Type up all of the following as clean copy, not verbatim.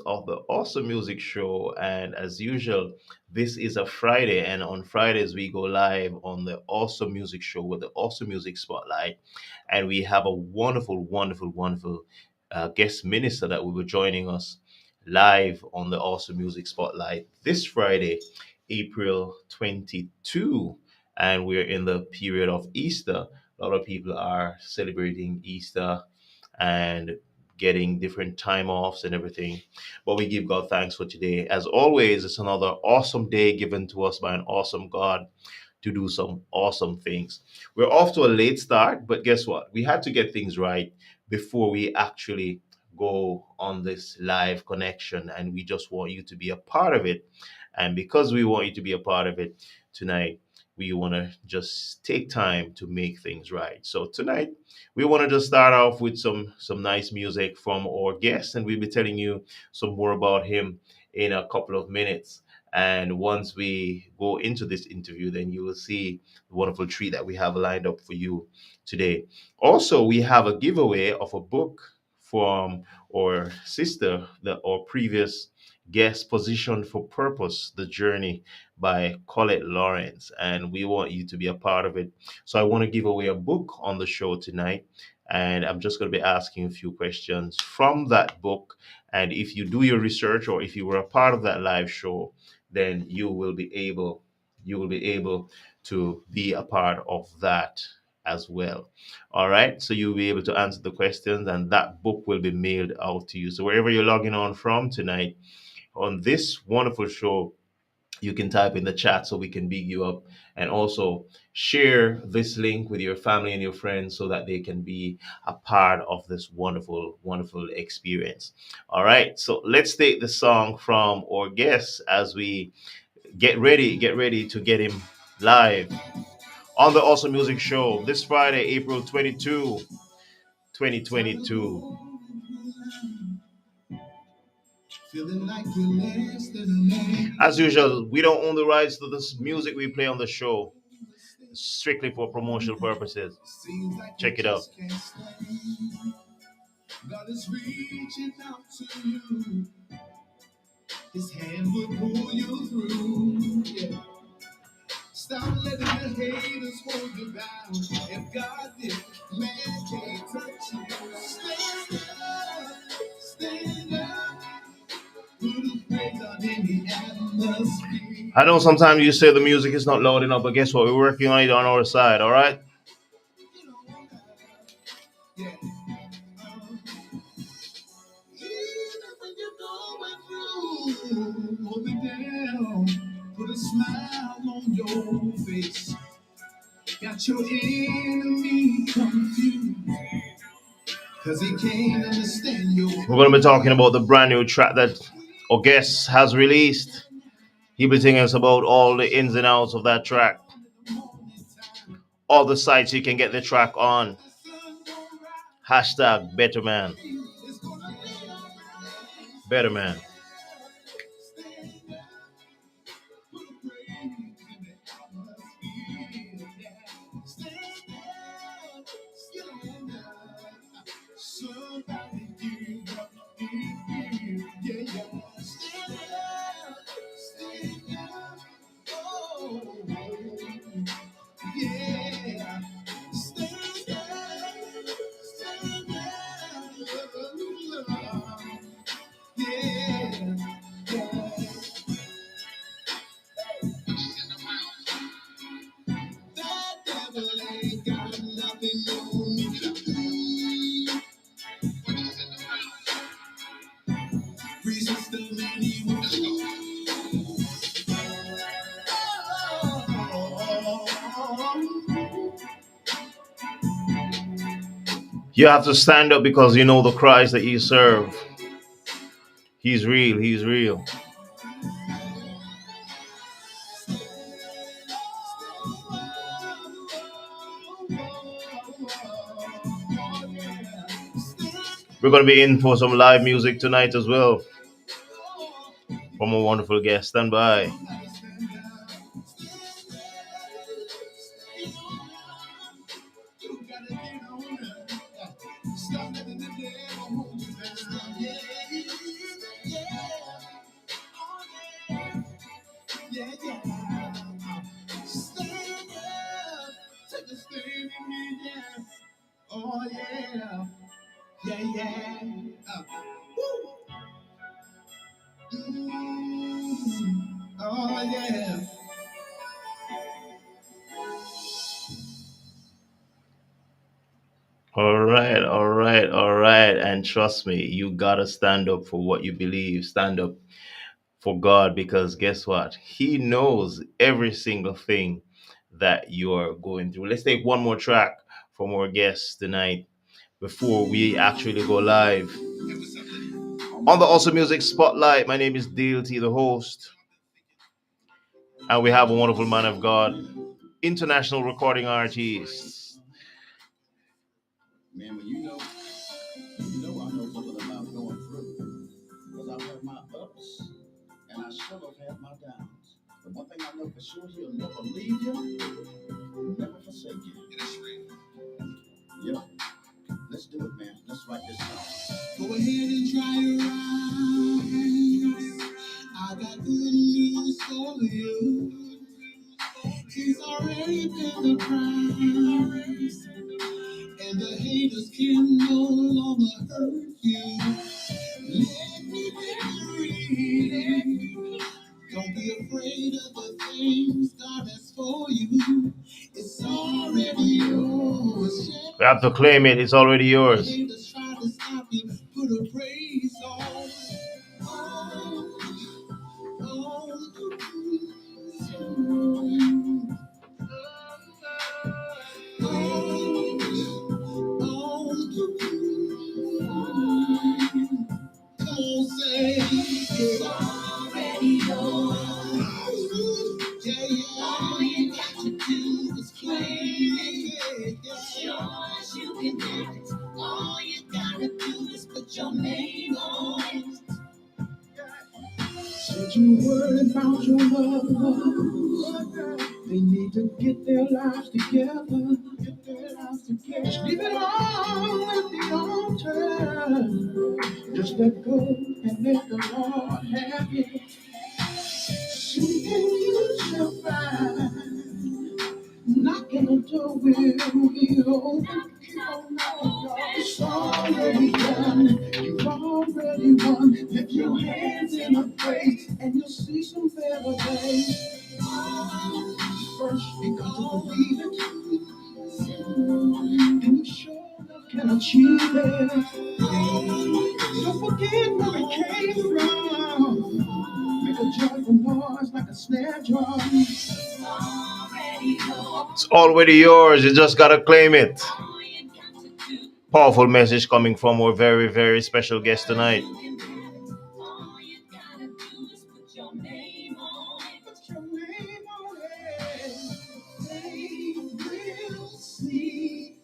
of the Awesome Music Show. And as usual, this is a Friday, and on Fridays, we go live on the Awesome Music Show with the Awesome Music Spotlight. And we have a wonderful guest minister that will be joining us live on the Awesome Music Spotlight this Friday, April 22. And we're in the period of Easter. A lot of people are celebrating Easter and getting different time offs and everything. But we give God thanks for today. As always, it's another awesome day given to us by an awesome God to do some awesome things. We're off to a late start, but guess what? We had to get things right before we actually go on this live connection, and we just want you to be a part of it. And because we want you to be a part of it tonight, we want to just take time to make things right. So tonight, we want to just start off with some nice music from our guest, and we'll be telling you some more about him in a couple of minutes. And once we go into this interview, then you will see the wonderful treat that we have lined up for you today. Also, we have a giveaway of a book from our sister, our previous guest, Position for Purpose, The Journey by Colette Lawrence. And we want you to be a part of it. So I want to give away a book on the show tonight. And I'm just going to be asking a few questions from that book. And if you do your research, or if you were a part of that live show, then you will be able to be a part of that as well. All right. So you'll be able to answer the questions, and that book will be mailed out to you. So wherever you're logging on from tonight on this wonderful show, you can type in the chat so we can big you up, and also share this link with your family and your friends so that they can be a part of this wonderful experience. All right, so let's take the song from our guest as we get ready to get him live on the Awesome Music Show this Friday, April 22, 2022. As usual, we don't own the rights to this music we play on the show, strictly for promotional purposes. Check it out. God is reaching out to you. His hand will pull you through. Yeah. Stop letting the haters hold you down. If God did, man can't touch you. Stand up, stand up. Put a praise on in the atmosphere. I know sometimes you say the music is not loud enough, but guess what? We're working on it on our side, all right? Yeah. Even when you're going through, hold it down. Put a smile on your face. Got your enemy confused, cause he can't understand you. We're gonna be talking about the brand new track that our guest has released. He'll be telling us about all the ins and outs of that track, all the sites you can get the track on. Hashtag Better Man. Better Man. Somebody give up, yeah, yeah. Stand up, oh, yeah. Stand up, yeah, yeah. That devil ain't got nothing on me. Resist the man he will. You have to stand up because you know the Christ that you serve. He's real. He's real. We're going to be in for some live music tonight as well from a wonderful guest. Stand by. Yeah, yeah. Stand up. Take a stand in me, yeah. Oh, yeah. Yeah, yeah. Woo. Oh, yeah. All right, all right, all right. And trust me, you gotta stand up for what you believe. Stand up for God because guess what? He knows every single thing that you're going through. Let's take one more track from our guests tonight before we actually go live. On the Awesome Music Spotlight, my name is DLT, the host, and we have a wonderful man of God, international recording artist. Man, when I know something about going through. Because I've had my ups and I sure have had my downs. But one thing I know for sure, he'll never leave you, never forsake you. Yep. Let's do it, man. Let's write this song. Go ahead and try to ride. I got good news for you. He's already paid the price. And the haters can no longer hurt you. Let me be. Don't be afraid of the things God has for you. It's already yours. We have to claim it, it's already yours. Haters try to stop you, put a praise on. Oh, oh, don't say it's already yours. Yeah, yeah. All you got to do is claim it. It's yours, you can have it. All you gotta do is put your name on it. Should you worry about your loved ones? They need to get their lives together. Get their lives together. Just leave it all at the altar. Just let go and let the Lord have it. Soon you shall find. Knocking the door will be open. It's already done. You've already won. Lift your hands in a praise, and you'll see some better days. First, you got to believe it, and you sure enough can achieve it. Don't forget where it came from. Make a joyful noise like a snare drum. It's already yours, you just gotta claim it. Powerful message coming from our very, very special guest tonight. All you gotta do is believe it. We'll see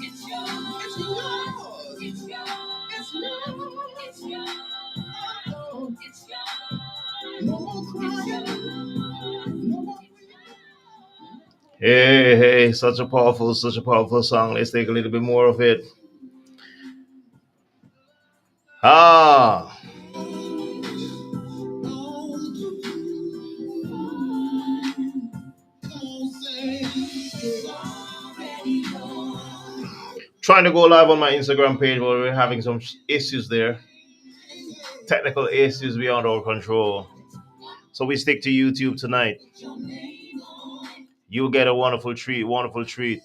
it's yours. It's yours. It's yours. It's yours. It's yours. It's yours. No more crying. No more. Hey, hey, such a powerful song. Let's take a little bit more of it. Ah, trying to go live on my Instagram page, but we're having some issues there. Technical issues beyond our control. So we stick to YouTube tonight. You'll get a wonderful treat, wonderful treat.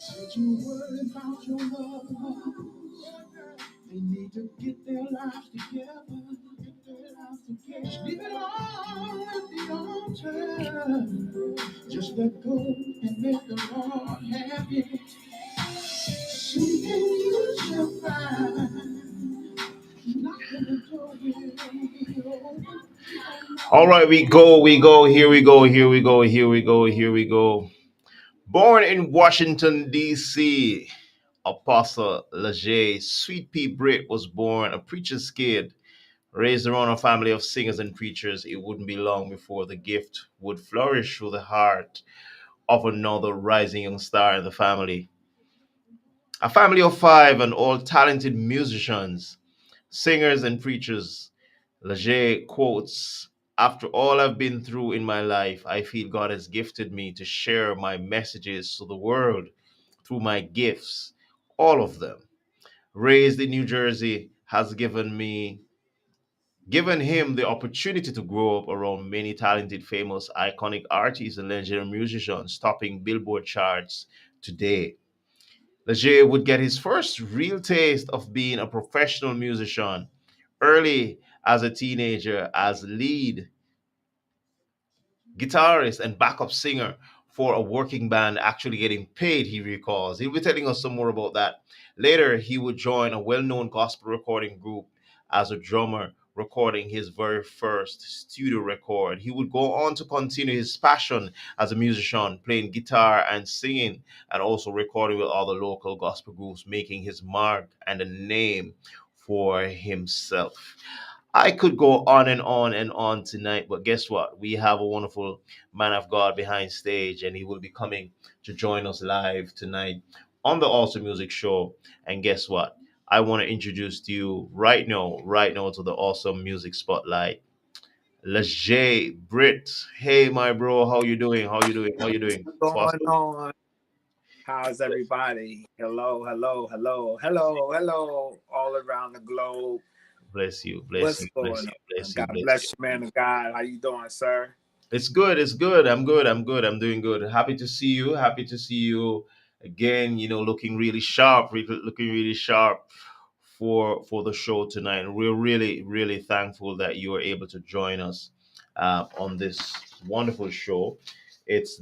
They need to get their lives together. Get their lives together. Just leave it all at the altar. Just let go and let the Lord have it. Soon you shall find. Knocking the door will be open. All right, we go, here we go, here we go, here we go, here we go. Born in Washington, D.C., Apostle LAJAYE Sweet Pea Britt was born a preacher's kid. Raised around a family of singers and preachers, it wouldn't be long before the gift would flourish through the heart of another rising young star in the family. A family of five and all talented musicians, singers, and preachers. Leger quotes, "After all I've been through in my life, I feel God has gifted me to share my messages to the world through my gifts, all of them. Raised in New Jersey has given him the opportunity to grow up around many talented, famous, iconic artists and legendary musicians topping Billboard charts today. Leger would get his first real taste of being a professional musician early as a teenager as lead guitarist and backup singer for a working band, actually getting paid, he recalls. He'll be telling us some more about that. Later, he would join a well known gospel recording group as a drummer, recording his very first studio record. He would go on to continue his passion as a musician, playing guitar and singing, and also recording with other local gospel groups, making his mark and a name for himself. I could go on and on and on tonight, but guess what? We have a wonderful man of God behind stage, and he will be coming to join us live tonight on the Awesome Music Show. And guess what? I want to introduce to you right now to the Awesome Music Spotlight. Lajay Britt. Hey, my bro, how you doing? How you doing? How you doing? Going Apostle. on? How's everybody? Hello, hello, hello, hello, hello, all around the globe. Bless you, bless What's you, bless going you, on? bless you, God bless you. bless you, man of God. How you doing, sir? It's good. It's good. I'm good. I'm good. I'm doing good. Happy to see you. Happy to see you again. Looking really sharp. Looking really sharp for the show tonight. And we're really, really thankful that you are able to join us on this wonderful show. It's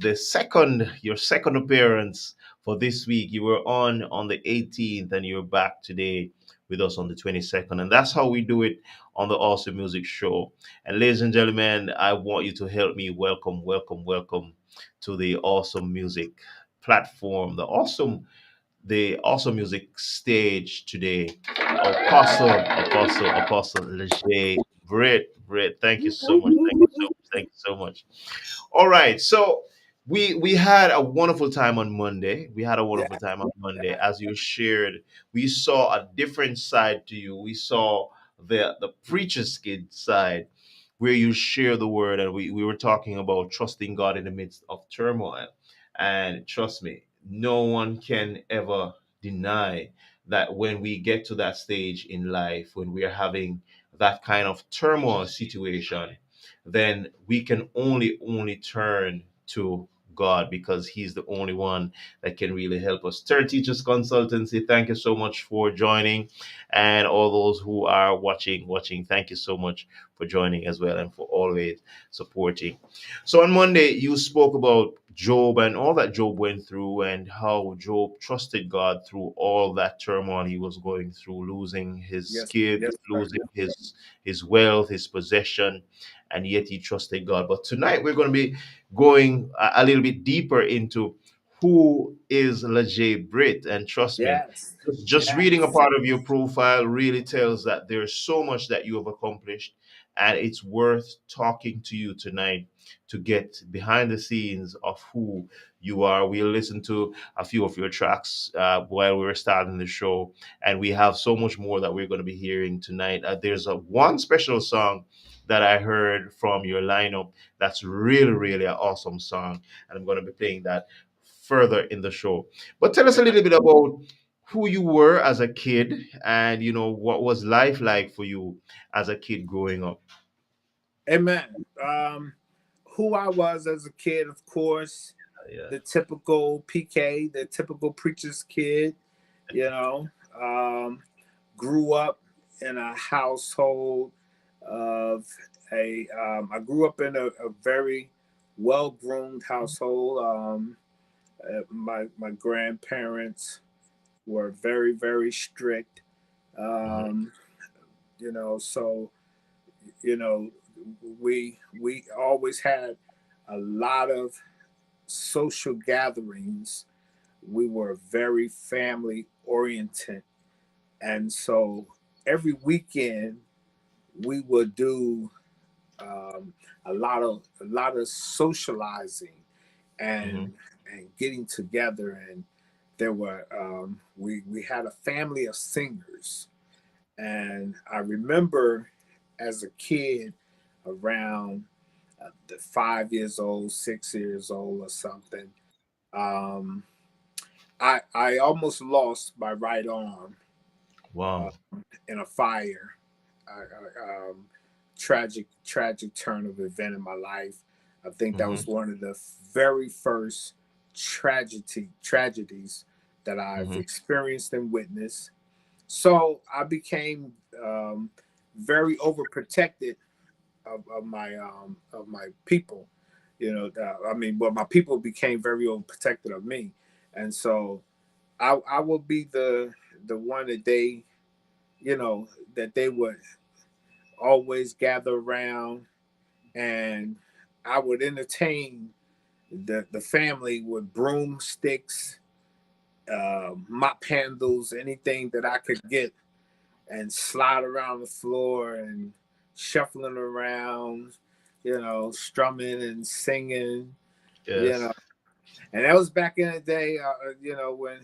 your second appearance for this week. You were on the 18th, and you're back today with us on the 22nd. And that's how we do it on the Awesome Music Show. And ladies and gentlemen, I want you to help me welcome to the Awesome Music platform, the Awesome Music stage today. Apostle Leger Britt. Thank you so much. Thank you so much. Thank you so much. All right. So we had a wonderful time on Monday. We had a Yeah, wonderful time on Monday. yeah. As you shared, we saw a different side to you. We saw the preacher's kid side where you share the word, and we were talking about trusting God in the midst of turmoil. And trust me, no one can ever deny that when we get to that stage in life, when we are having that kind of turmoil situation, then we can only turn to God, because He's the only one that can really help us. Third Teachers Consultancy, thank you so much for joining, and all those who are watching, thank you so much for joining as well, and for always supporting. So on Monday, you spoke about Job and all that Job went through, and how Job trusted God through all that turmoil he was going through, losing his Yes, kid, yes, sir. losing his wealth, his possession, and yet he trusted God. But tonight we're going to be going a little bit deeper into who is Lajay Britt. And trust me, Yes, just reading a yes, part of your profile really tells that there's so much that you have accomplished, and it's worth talking to you tonight to get behind the scenes of who you are. We'll listen to a few of your tracks while we were starting the show, and we have so much more that we're going to be hearing tonight. There's a one special song that I heard from your lineup that's really, really an awesome song, and I'm going to be playing that further in the show. But tell us a yeah. little bit about who you were as a kid, and what was life like for you as a kid growing up. Amen. Who I was as a kid, of course, Yeah. the typical PK, the typical preacher's kid, you know. Um, Grew up in a household of I grew up in a very well groomed household. My grandparents were very, very strict. Mhm. Um, so you know we we always had a lot of social gatherings. We were very family oriented, and so every weekend we would do um, a lot of socializing Mm-hmm. and getting together. And there were we had a family of singers. And I remember as a kid, around the 5 years old, 6 years old, or something, um, I almost lost my right arm uh, Wow. in a fire. Tragic turn of event in my life. I think that Mm-hmm. was one of the very first tragedies that I've Mm-hmm. experienced and witnessed. So I became very overprotected of my people. I mean, but my people became very overprotected of me, and so I will be the one that you know, they would always gather around, and I would entertain the family with broomsticks, mop handles, anything that I could get, and slide around the floor and shuffling around, strumming and singing, you Yes. know. And that was back in the day, when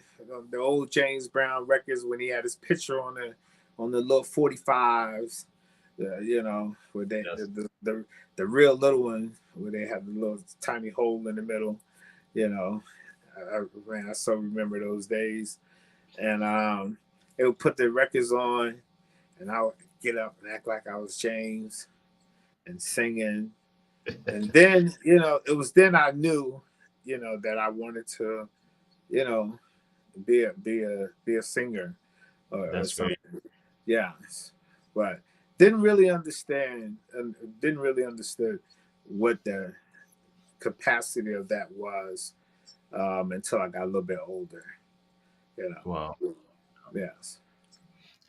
the old James Brown records, when he had his picture on the little 45s, where they Yes. the real little one, where they have the little tiny hole in the middle. You know, man, I so remember those days. And it would put the records on, and I would get up and act like I was James and singing. And then, it was then I knew, that I wanted to, you know, be a singer, or That's great. something. Yeah, but didn't really understand and didn't really understood what the capacity of that was, until I got a little bit older. You Wow. know, yes,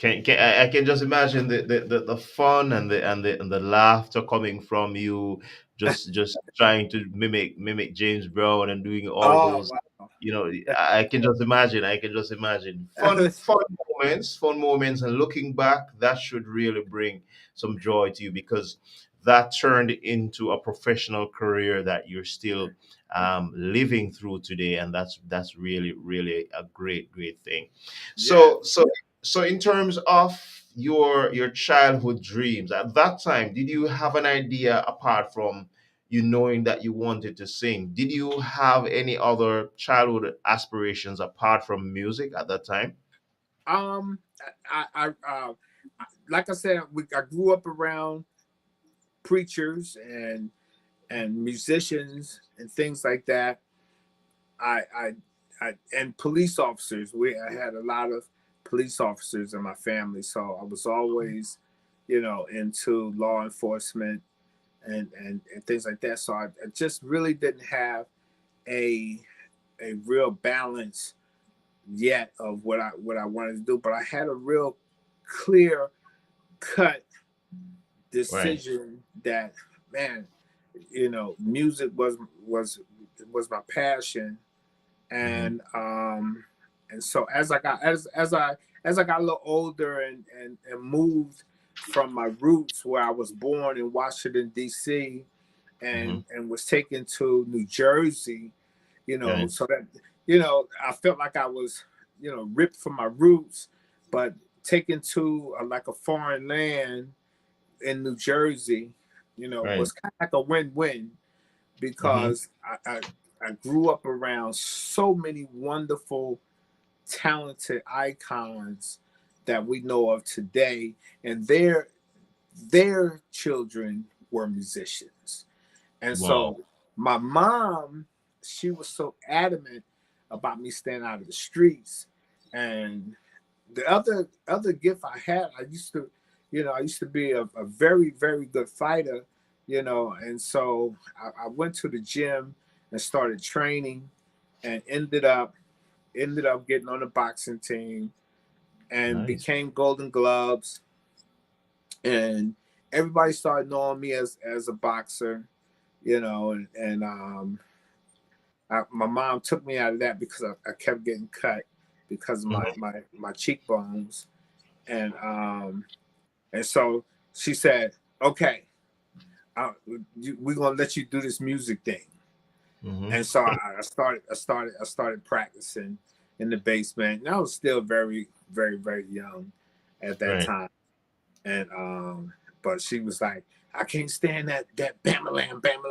I can just imagine the fun and the laughter coming from you, just trying to mimic James Brown and doing all oh those. wow. I can just imagine. I can just imagine fun moments, and looking back, that should really bring some joy to you, because that turned into a professional career that you're still living through today, and that's really really a great thing. Yeah. So in terms of your childhood dreams, at that time, did you have an idea apart from you knowing that you wanted to sing? Did you have any other childhood aspirations apart from music at that time? Um, like I said, I grew up around preachers and musicians and things like that. I, I, and police officers. I had a lot of police officers in my family, so I was always, into law enforcement and things like that. So I just really didn't have a a real balance yet of what I wanted to do, but I had a real clear cut Right. decision that, man, music was my passion. Mm-hmm. And so as I got a little older and moved from my roots, where I was born in Washington D.C., Mm-hmm. and was taken to New Jersey, Right. so that, I felt like I was, ripped from my roots, but taken to like a foreign land in New Jersey, Right. was kind of like a win-win, Mm-hmm. because I grew up around so many wonderful, talented icons that we know of today, and their children were musicians. And Wow. so my mom, she was so adamant about me staying out of the streets. And the other gift I had, I used to be a very, very good fighter, and so I went to the gym and started training, and ended up getting on the boxing team and Nice. became Golden Gloves, and everybody started knowing me as a boxer, my mom took me out of that because I kept getting cut because of Mhm. my cheekbones, and um, and so she said, "Okay, we're gonna let you do this music thing." Mhm. And so I started practicing in the basement. And I was still very, very, very young at that Right. time. And but she was like, I can't stand that bam bam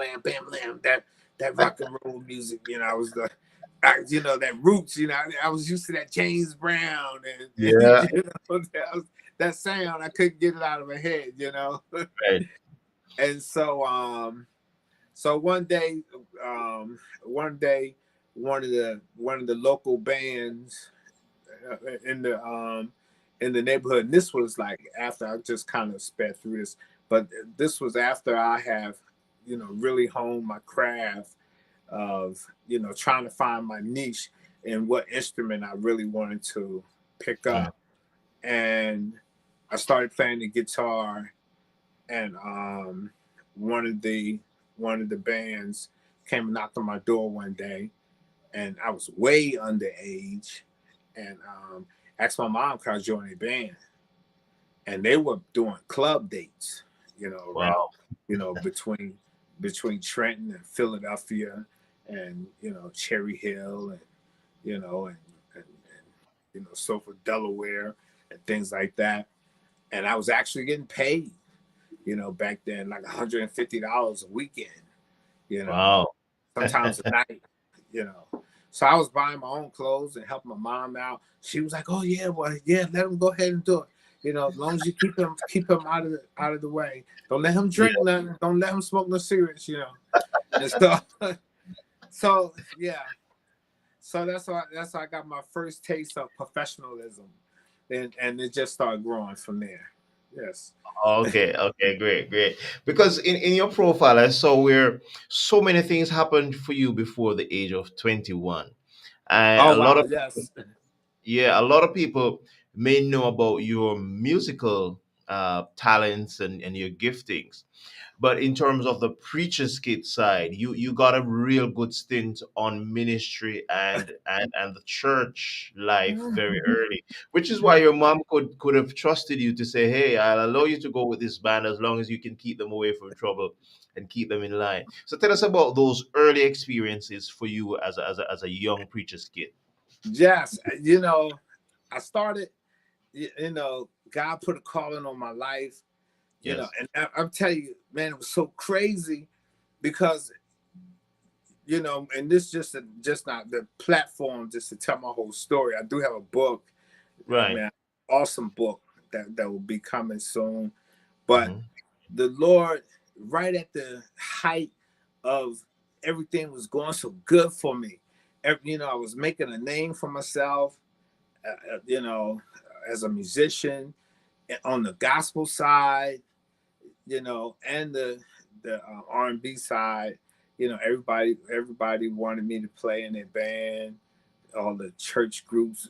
that rock and roll music. I was that roots. I was used to that James Brown and Yeah. that sound. I couldn't get it out of my head. Right. And so one day, one of the local bands uh, in the um, in the neighborhood. And this was like after I just kind of sped through this, but this was after I have, really honed my craft of, trying to find my niche and what instrument I really wanted to pick Right. up. And I started playing the guitar, and one of the one of the bands came and knocked on my door one day, and I was way underage, and asked my mom could I join a band, and they were doing club dates, around, Wow. between Trenton and Philadelphia, and Cherry Hill, and so for Delaware and things like that, and I was actually getting paid, back then, like $150 a weekend, you know, Wow. sometimes a night, you know. So I was buying my own clothes and helping my mom out. She was like, "Oh yeah, well, yeah, let him go ahead and do it. As long as you keep him out of the way. Don't let him Yeah. drink nothing. Don't let him smoke no cigarettes. And so, so yeah, so that's how I got my first taste of professionalism, and it just started growing from there. Yes. Okay, okay, great, great. Because in your profile, I saw where so many things happened for you before the age of 21. And Oh a lot wow, of yes. yeah, a lot of people may know about your musical talents and your giftings. But in terms of the preacher's kid side, you got a real good stint on ministry and the church life very early, which is why your mom could have trusted you to say, "Hey, I'll allow you to go with this band as long as you can keep them away from trouble and keep them in line." So tell us about those early experiences for you as a young preacher's kid. Yes, I started. God put a calling on my life. Yes. And I'm telling you, man, it was so crazy because and this just not the platform just to tell my whole story. I do have a book. I Right. mean, awesome book that will be coming soon. But Hmm. the Lord, right at the height of everything was going so good for me. I was making a name for myself, as a musician on the gospel side, and the R&B side. Everybody wanted me to play in their band. All the church groups,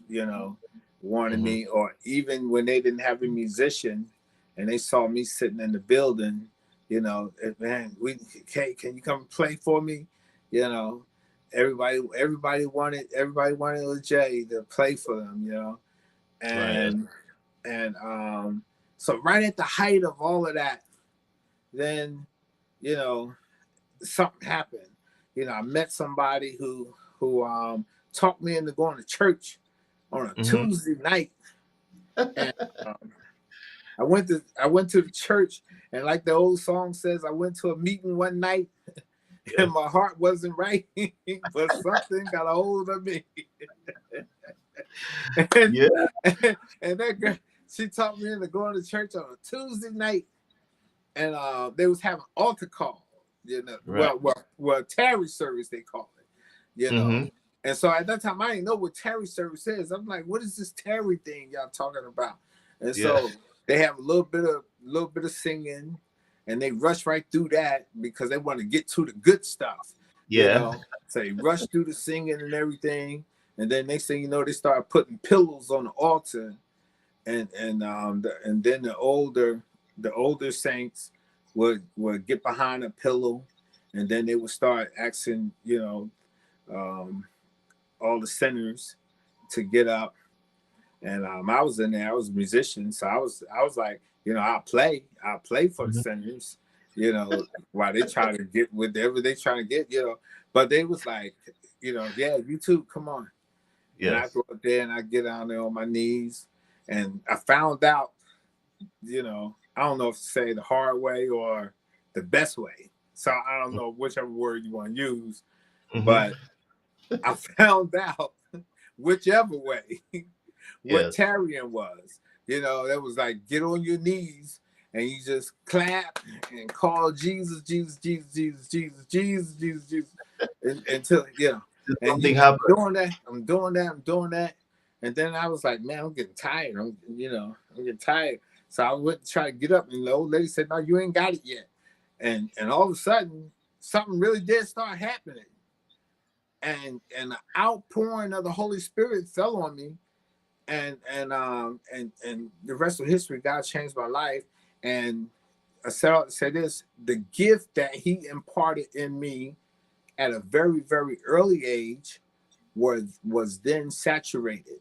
wanted Hmm. me, or even when they didn't have a musician, and they saw me sitting in the building, man, can you come play for me? You know, everybody wanted LaJaye to play for them, Right. Yes. and and so right at the height of all of that, then you know something happened. I met somebody who talked me into going to church on a Hmm. Tuesday night, and um, I went to the church, and like the old song says, I went to a meeting one night, and Yes. my heart wasn't right, but something got a hold of me, and Yeah. and that girl, she taught me into going to church on a Tuesday night, and they was having altar call, Right. tarry service they call it, you know. Hmm. And so at that time I didn't know what tarry service is. I'm like, what is this tarry thing y'all talking about? And Yeah. so they have a little bit of singing, and they rush right through that because they want to get to the good stuff, you Yeah. know. So they rush through the singing and everything, and then next thing you know, they start putting pillows on the altar, and then the older saints would get behind a pillow, and then they would start asking, um, all the sinners to get up. And I was in there. I was a musician, so I was like, I'll play for the Mhm. sinners, while they try to get whatever they trying to get. But they was like, yeah, you too, come on. And I Yes. go up there and I get down there on my knees, and I found out, I don't know if to say the hard way or the best way. So I don't know whichever word you want to use, Hmm. but I found out whichever way what Yes. tarrying was. That was like get on your knees and you just clap and call Jesus, Jesus, Jesus, Jesus, Jesus, Jesus, Jesus, Jesus, until Did and something happen? I'm doing that, I'm doing that, and then I was like, man, I'm getting tired. I'm getting tired. So I went to try to get up, and the old lady said, no, you ain't got it yet. And all of a sudden, something really did start happening, and the outpouring of the Holy Spirit fell on me, and the rest of history. God changed my life, and I said this: the gift that He imparted in me at a very very early age was then saturated,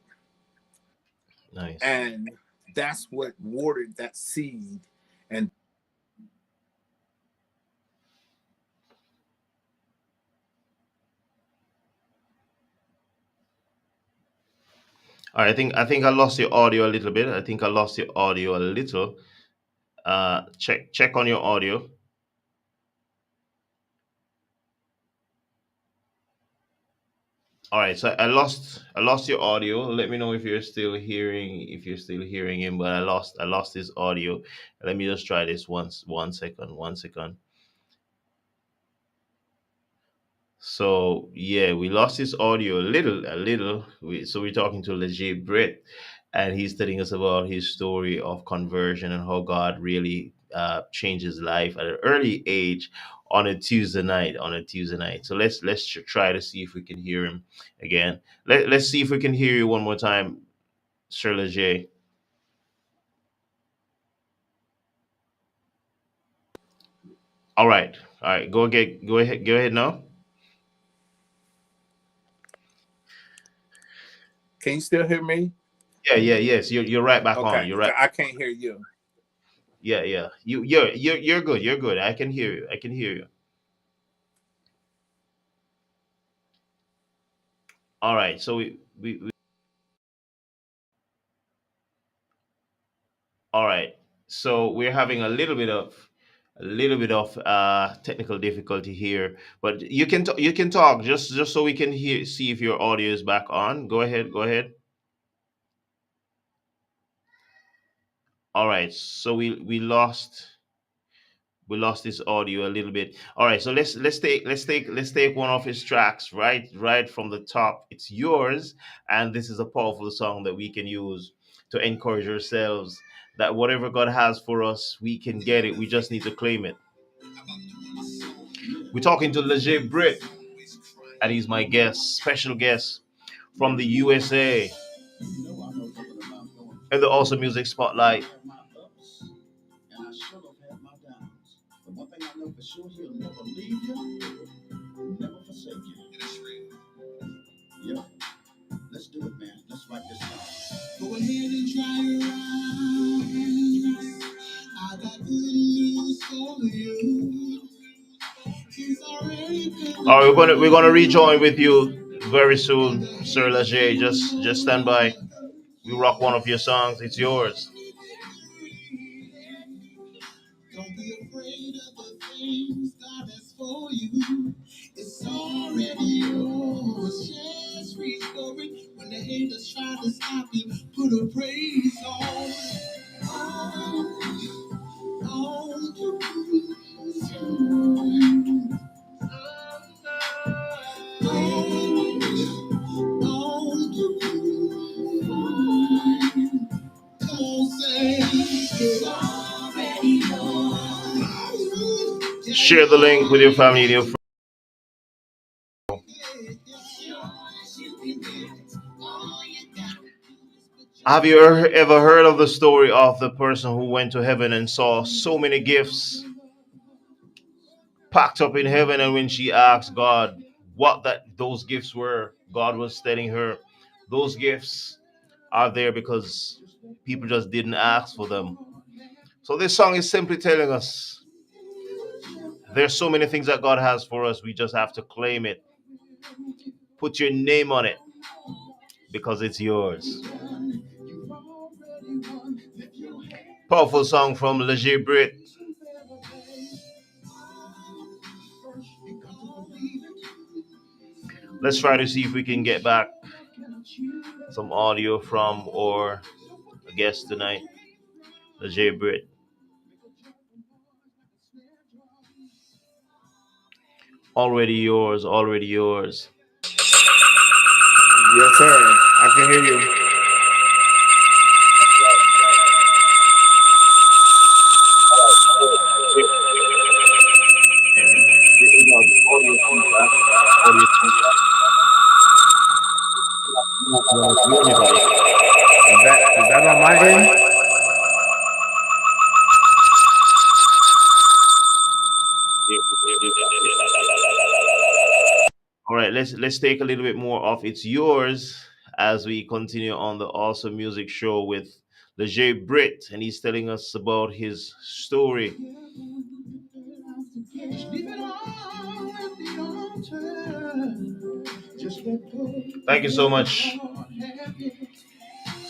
Nice. and that's what watered that seed. And All right, I think I lost your audio a little bit. I think I lost your audio a little. Check on your audio. All right, so I lost your audio. Let me know if you're still hearing him. But I lost his audio. Let me just try this once. 1 second. 1 second. So yeah, we lost his audio a little. So we're talking to LAJAYE Britt, and he's telling us about his story of conversion and how God really changed his life at an early age on a Tuesday night. On a Tuesday night. So let's try to see if we can hear him again. Let's see if we can hear you one more time, Sir LAJAYE. All right. Go ahead now. can you still hear me? Yeah. Yes, you're right back on. Okay, You're right. I can't hear you. Yeah. You're good. You're good. I can hear you. I can hear you. All right. So we all right. So we're having a little bit of technical difficulty here, but you can talk just so we can see if your audio is back on. Go ahead. Go ahead. All right. So we lost this audio a little bit. All right. So let's take one of his tracks right from the top. It's yours, and this is a powerful song that we can use to encourage ourselves that whatever God has for us, we can get it. We just need to claim it. We're talking to LAJAYE Britt, and he's my guest, special guest from the USA in the Awesome Music Spotlight. And I should have had my downs. But one thing I know for sure, he'll never leave you, never forsake you. It is real. Yep. Let's do it, man. Let's write this song. Go ahead and try your eyes. I got good news for you. He's already been. All right, we're gonna rejoin with you very soon, Sir LAJAYE. Just stand by. We rock one of your songs. It's yours. Don't be afraid of the things God has for you. It's already yours. Just reach for it. When the haters try to stop you, put a praise on. Oh, share the link with your family and your friends. Have you ever heard of the story of the person who went to heaven and saw so many gifts packed up in heaven, and when she asked God what that those gifts were, God was telling her those gifts are there because people just didn't ask for them. So this song is simply telling us there's so many things that God has for us. We just have to claim it. Put your name on it because it's yours. Powerful song from LAJAYE BRITT. Let's try to see if we can get back some audio from or a guest tonight. LAJAYE BRITT. Already yours, already yours. Yes, sir. I can hear you. Audio feedback. Audio feedback. Not to hear anybody. Is that on my end? All right, let's take a little bit more of it's yours as we continue on the awesome music show with LAJAYE BRITT, and he's telling us about his story. Thank you so much,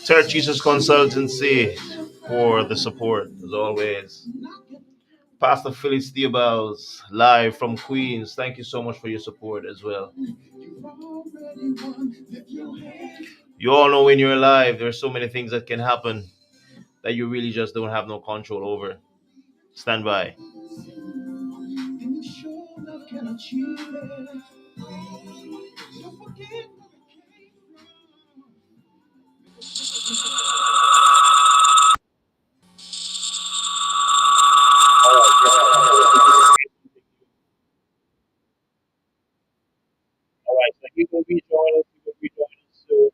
Church Jesus Consultancy, for the support as always. Pastor Phyllis Theobald, live from Queens. Thank you so much for your support as well. You all know when you're alive, there's so many things that can happen that you really just don't have no control over. Stand by. All right, yes, I think we'll be all right. So you will be joining us. You will be joining us soon.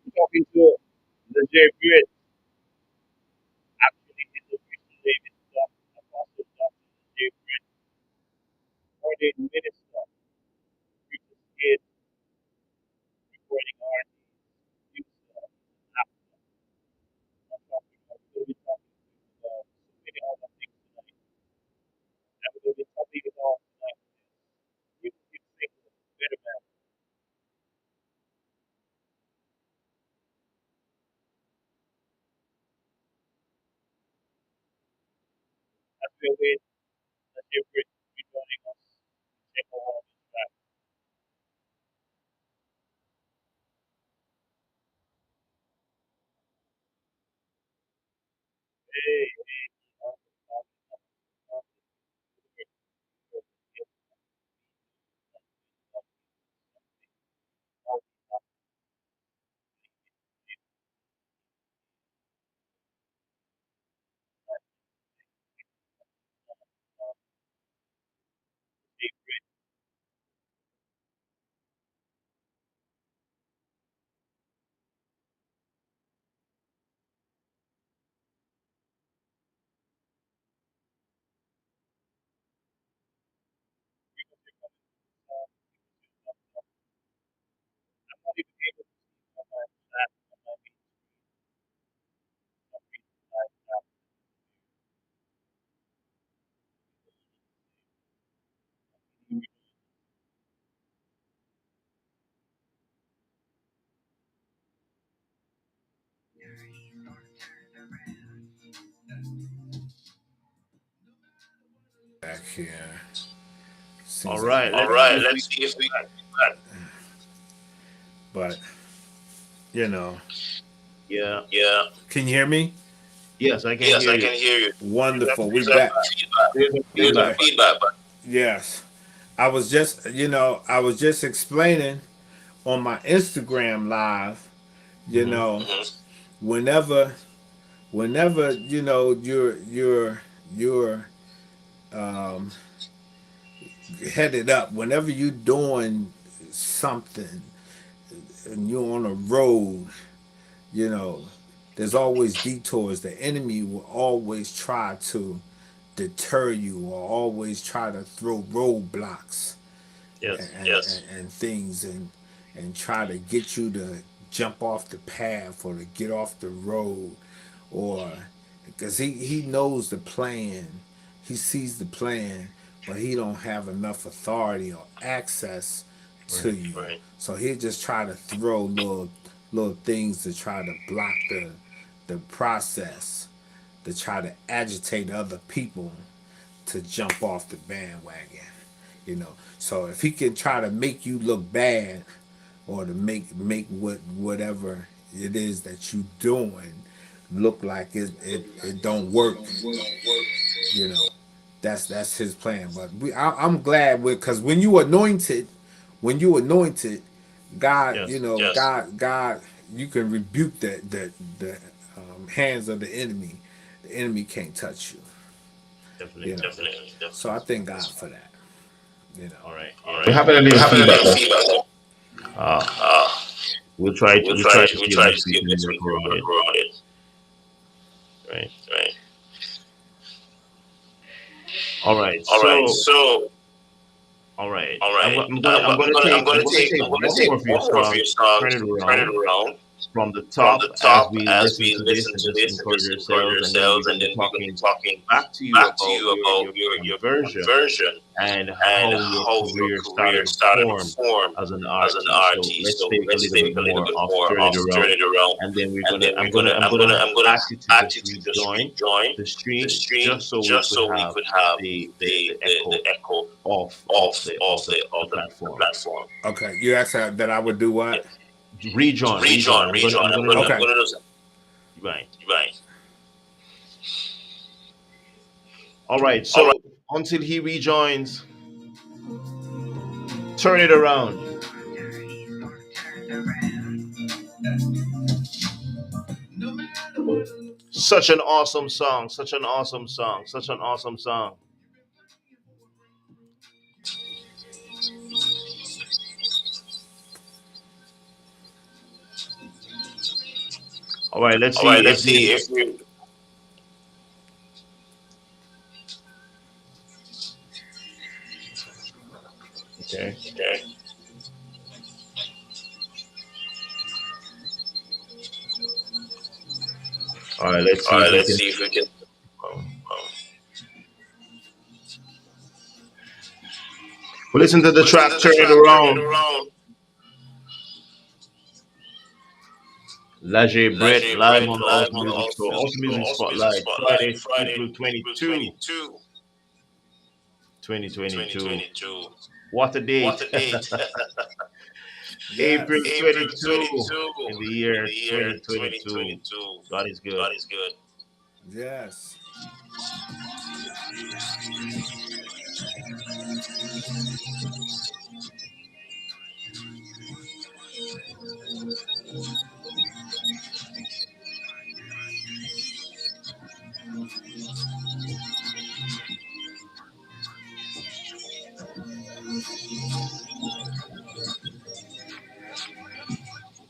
We're talking to the J. Britt. Actually, his official name is Dr. Apostle Dr. J. Britt, ordained minister, preacher, kid, recording artist, producer, actor. I'm talking about, we're going to be talking about so many other things tonight. And we're going to be talking about tonight. You can think of better man. As we await the J. Britt to be joining us, check out one of his tracks. Hey, hey, Back here. all Seems like right, All let's see right, if we let's see if we. But you know, yeah. yeah. Can you hear me? Yes, I can Yes, hear I you. can hear you. There's Wonderful. a We feedback. back. There's a We feedback, back. but Feedback, but yes. I was just explaining on my Instagram live, you mhm. know, whenever whenever you're headed up. Whenever you're doing something and you're on a road, you know, there's always detours. The enemy will always try to deter you or always try to throw roadblocks Yes. and things and try to get you to jump off the path or to get off the road or because he knows the plan, he sees the plan, but he don't have enough authority or access to Right. you. So he'll just try to throw little things to try to block the process, to try to agitate other people to jump off the bandwagon. So if he can try to make you look bad or to make whatever it is that you doing look like it don't work, you know that's his plan. But I'm glad with, because when you anointed, God, Yes. God, you can rebuke the hands of the enemy. The enemy can't touch you. you know Definitely. so I thank God for that. you know All right. We're Yeah. having a little feedback though. Uh, we'll try to see if this we can work around it. Right. All right. All right. I'm gonna take one more of your songs, turn it around from the top as we listen to this and just encourage ourselves, and then we're gonna be talking back to you about your conversion and how your career started to form as an artist. So let's take a little bit more of turn it around, and then I'm gonna ask you to just rejoin the stream just so we could have the echo of the platform. Okay, you asked that I would do what? Rejoin. I'm gonna do Okay. right. All right. So until he rejoins, turn it around. Such an awesome song. Such an awesome song. Such an awesome song. All right. Let's see if we. Okay. All right. Let's see if we can. um, Well, listen to the track. Turn it around. LAJAYE Brett live on the Awesome Music Show. Awesome Music Spotlight. Friday, April 2022. What a date. April Yes. 22 in the year 2022. God is good. Yes.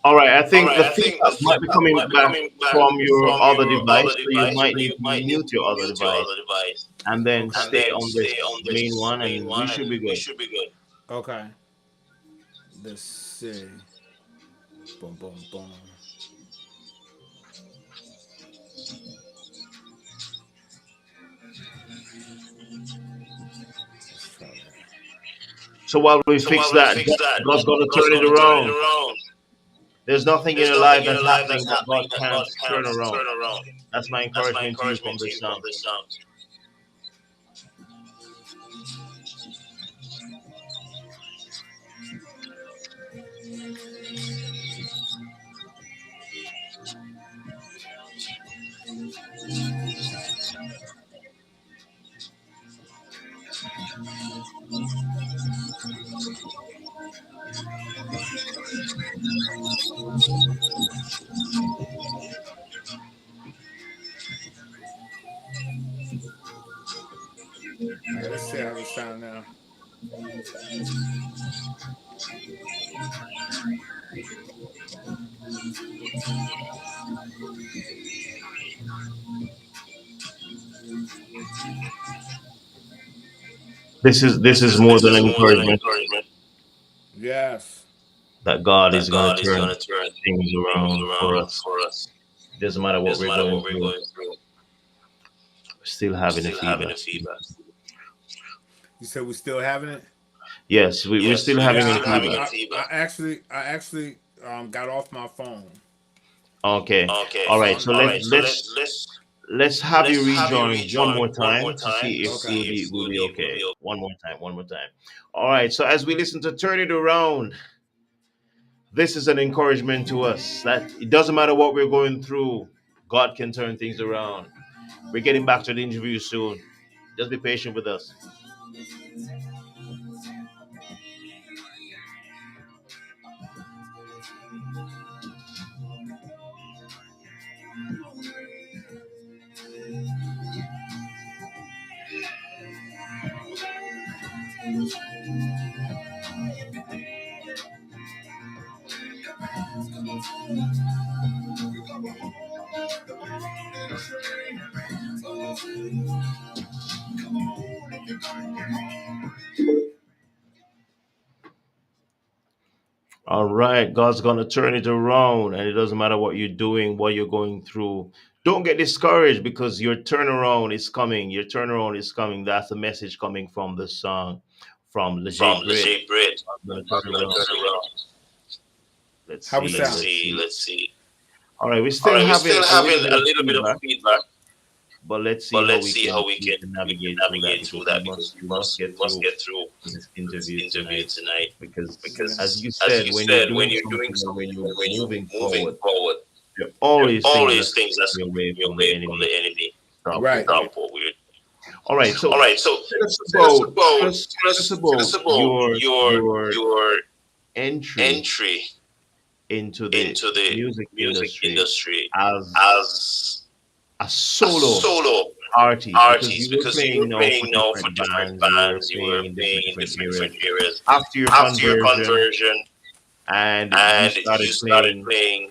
All right, I think the feedback might be coming back from your other device, so you might need to mute your other device and then Okay. stay on this main one, and we should be good. Okay. Let's see. Boom, boom, boom. Let's try that. So while we fix that, God's going to turn it around. There's nothing in your life that's happening that God can't turn around. That's my encouragement to you from this song. This is more than encouragement Yes. that God is going to turn things around for us. Doesn't matter what we're going through, we're still having a feedback. You said we're still having it. Yes, we're still Yeah, having a feedback. I actually got off my phone. Okay, all So right. I'm So let's have you rejoin one more time to see if we'll be okay. One more time, one more time. All right. So as we listen to Turn It Around, this is an encouragement to us that it doesn't matter what we're going through, God can turn things around. We're getting back to the interview soon. Just be patient with us. All right, God's gonna turn it around, and it doesn't matter what you're doing, what you're going through. Don't get discouraged because your turnaround is coming. Your turnaround is coming. That's the message coming from the song from LAJAYE Britt. I'm gonna turn it around. Let's How we see. sound? All right, we're still having a little bit of feedback, but let's see how we can navigate through that because we must get through this interview tonight. Because as you said, when you're doing something or when you're moving forward, there are always things that's taking you away from the enemy. Stop Right. what we're all right. So tell us about your entry into the music industry as a solo artist because you were playing now for different bands, you were playing in different areas. After your conversion, and you started playing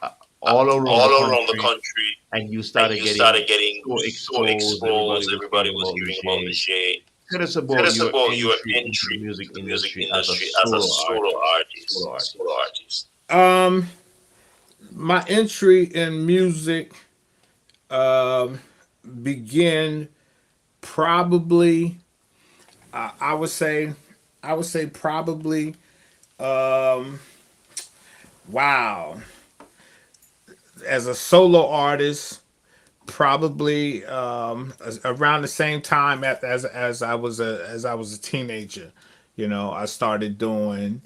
uh, all around the country, and you started getting so exposed. Everybody was hearing about Lejay. Tell us about your entry into the music industry as a solo artist. Solo artist. Um, my entry in music um began probably. I would say. I would say probably. Um, wow. As a solo artist, probably around the same time as I was a teenager. I started doing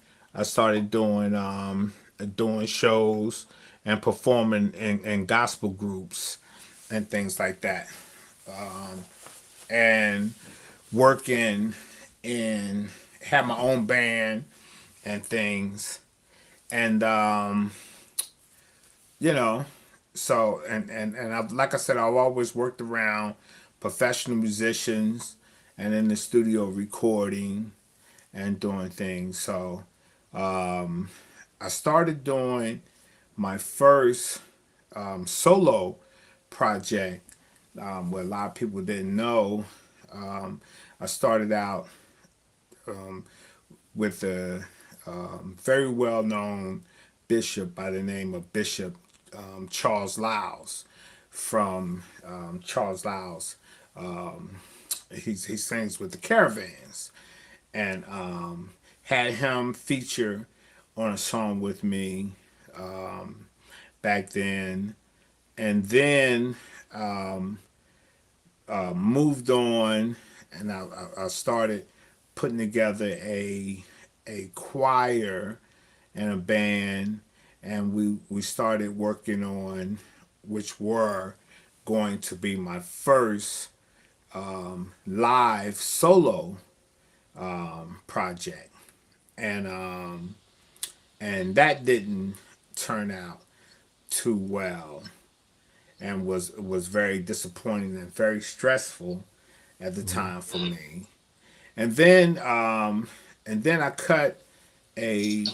shows and performing in gospel groups and things like that, and working in had my own band and things, and you know so like I said, I've always worked around professional musicians and in the studio recording and doing things. So um, I started doing my first solo project, where a lot of people didn't know. um, I started out with a very well known bishop by the name of Bishop Charles Lyles from Charles Lyles. Um, he sings with the Caravans, and had him feature on a song with me back then, and then moved on, and I started putting together a choir and a band, and we started working on which were going to be my first live solo project, and that didn't turn out too well, and was very disappointing and very stressful at the time for me. and then I cut a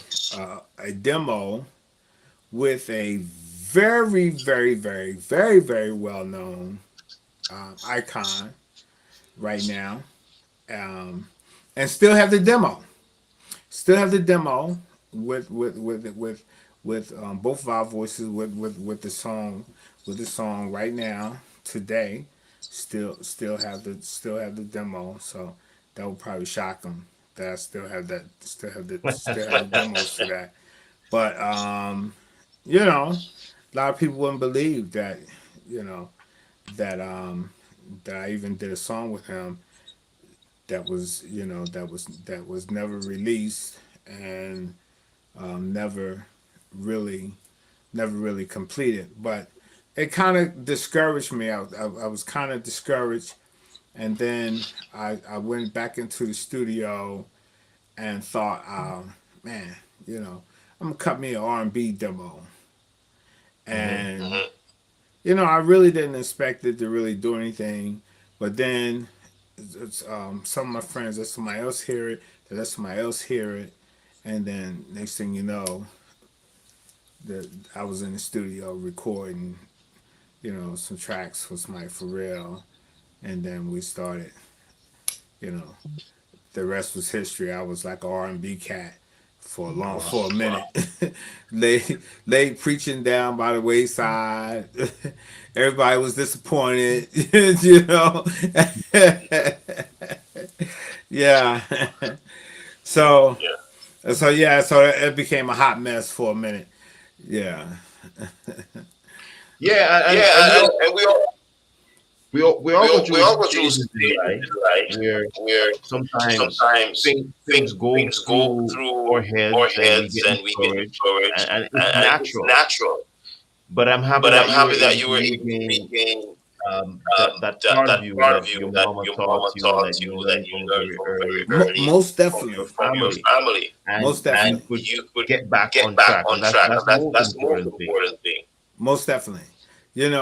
demo with a very well known icon right now, um, and still have the demo. Still have the demo with both of our voices with the song right now today. Still have the demo. So that will probably shock them that I still have the demos to that. But you know, a lot of people wouldn't believe that you know that that I even did a song with him that was that was never released and never really completed. But it kind of discouraged me. I was kind of discouraged, and then I went back into the studio and thought, man, I'm gonna cut me an R&B demo, Hmm. and I really didn't expect it to really do anything, but then some of my friends let somebody else hear it, they let somebody else hear it, and then next thing you know, that I was in the studio recording, some tracks with somebody for real, and then we started, you know, the rest was history. I was like an R&B cat Wow. for a minute. lay preaching down by the wayside. Everybody was disappointed, you know. Yeah. So so it became a hot mess for a minute. Yeah. Yeah, and Yeah, and we all go we through all go through stages in stages life in life where where sometimes sometimes things go things go through our through our heads and we heads get and we get discouraged, discouraged, and it's and it's natural. natural. But I'm happy But I'm that you were happy that able you to were able to regain regain part of that you part that of you your that mama your taught mama you and taught that you you that learned you from a learned very from early very early age most from your definitely from your family, family, and most definitely, you and could you could get back get on back track, on and track, that's and the most that's the most important thing. important thing. Most definitely. And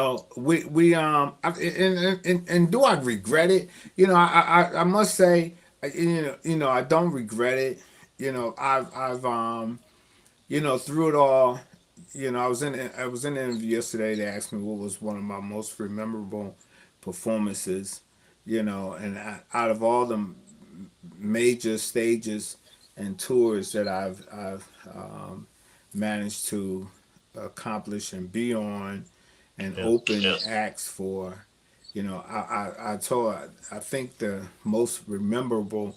do I regret it? I must say, I don't regret it. I've through it all, I was in an interview yesterday. They asked me what was one of my most memorable performances, and out of all the major stages and tours that I've managed to accomplish and be on and Yes. open acts for. I think the most memorable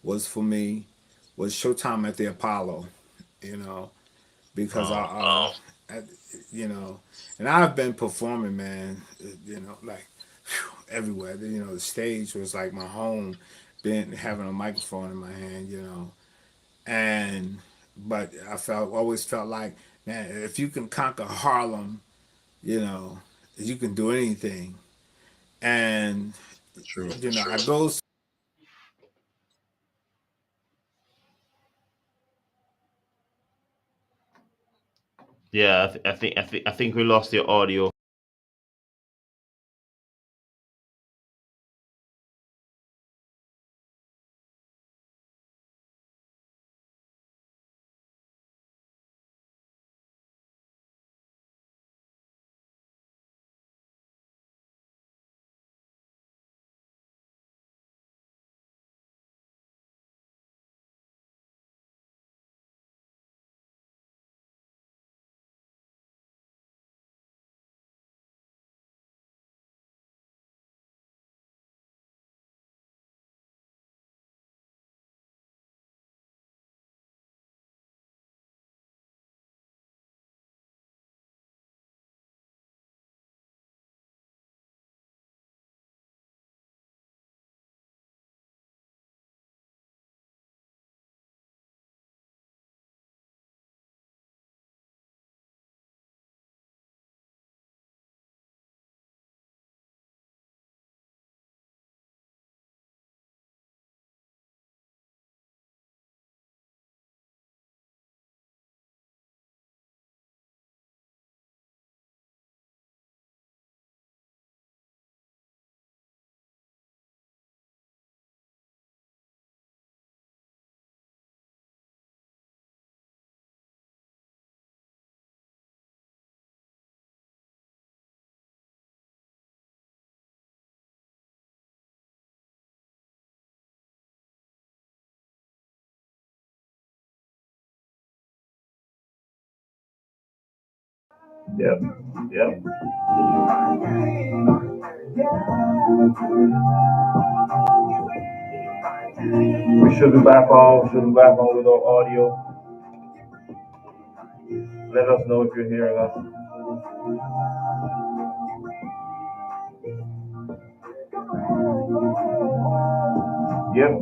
was for me was Showtime at the Apollo. You know, because Oh, I you know, and I've been performing, man. Like everywhere. The stage was like my home. Being having a microphone in my hand, and but always felt like, man, if you can conquer Harlem, you know, you can do anything. And true. I go Yeah, I think we lost your audio. Yep. Yep. We should be back on. Should be back on with our audio. Let us know if you're hearing us. Yep.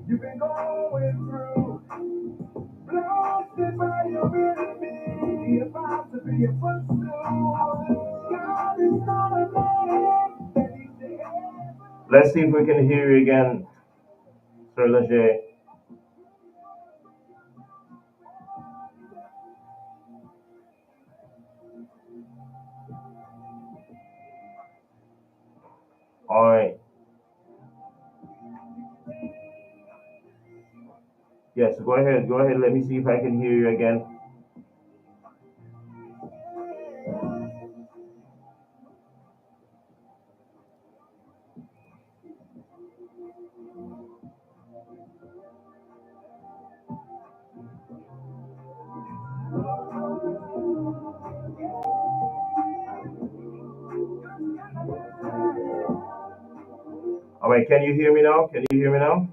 You've been going through, blasted by your enemy, about to be a footstool. God is not a man that he should ever. Let's see if we can hear you again, Sir Leger. All right. Yes, go ahead. Go ahead. Let me see if I can hear you again. All right. Can you hear me now? Can you hear me now?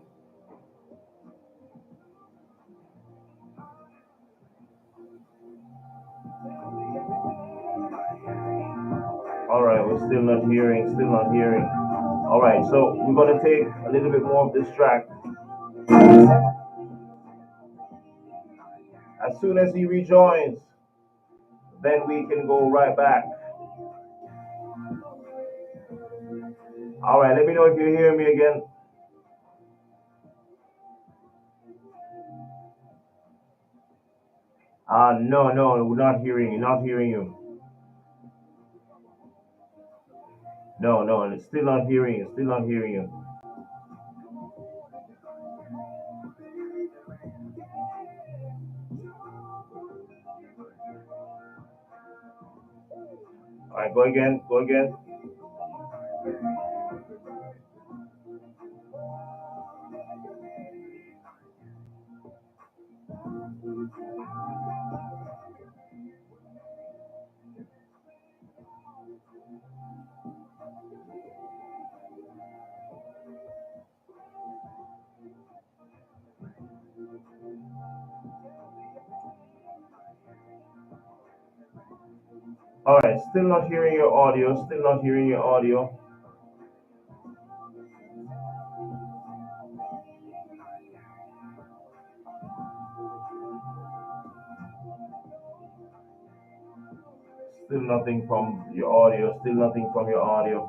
All right. We're still not hearing. Still not hearing. All right. So we're gonna take a little bit more of this track. As soon as he rejoins, then we can go right back. All right. Let me know if you hear me again. No, no, we're not hearing you. Not hearing you. No, no, and it's still not hearing you. Still not hearing you. All right. Go again. Go again. All right. Still not hearing your audio. Still not hearing your audio. Still nothing from your audio. Still nothing from your audio.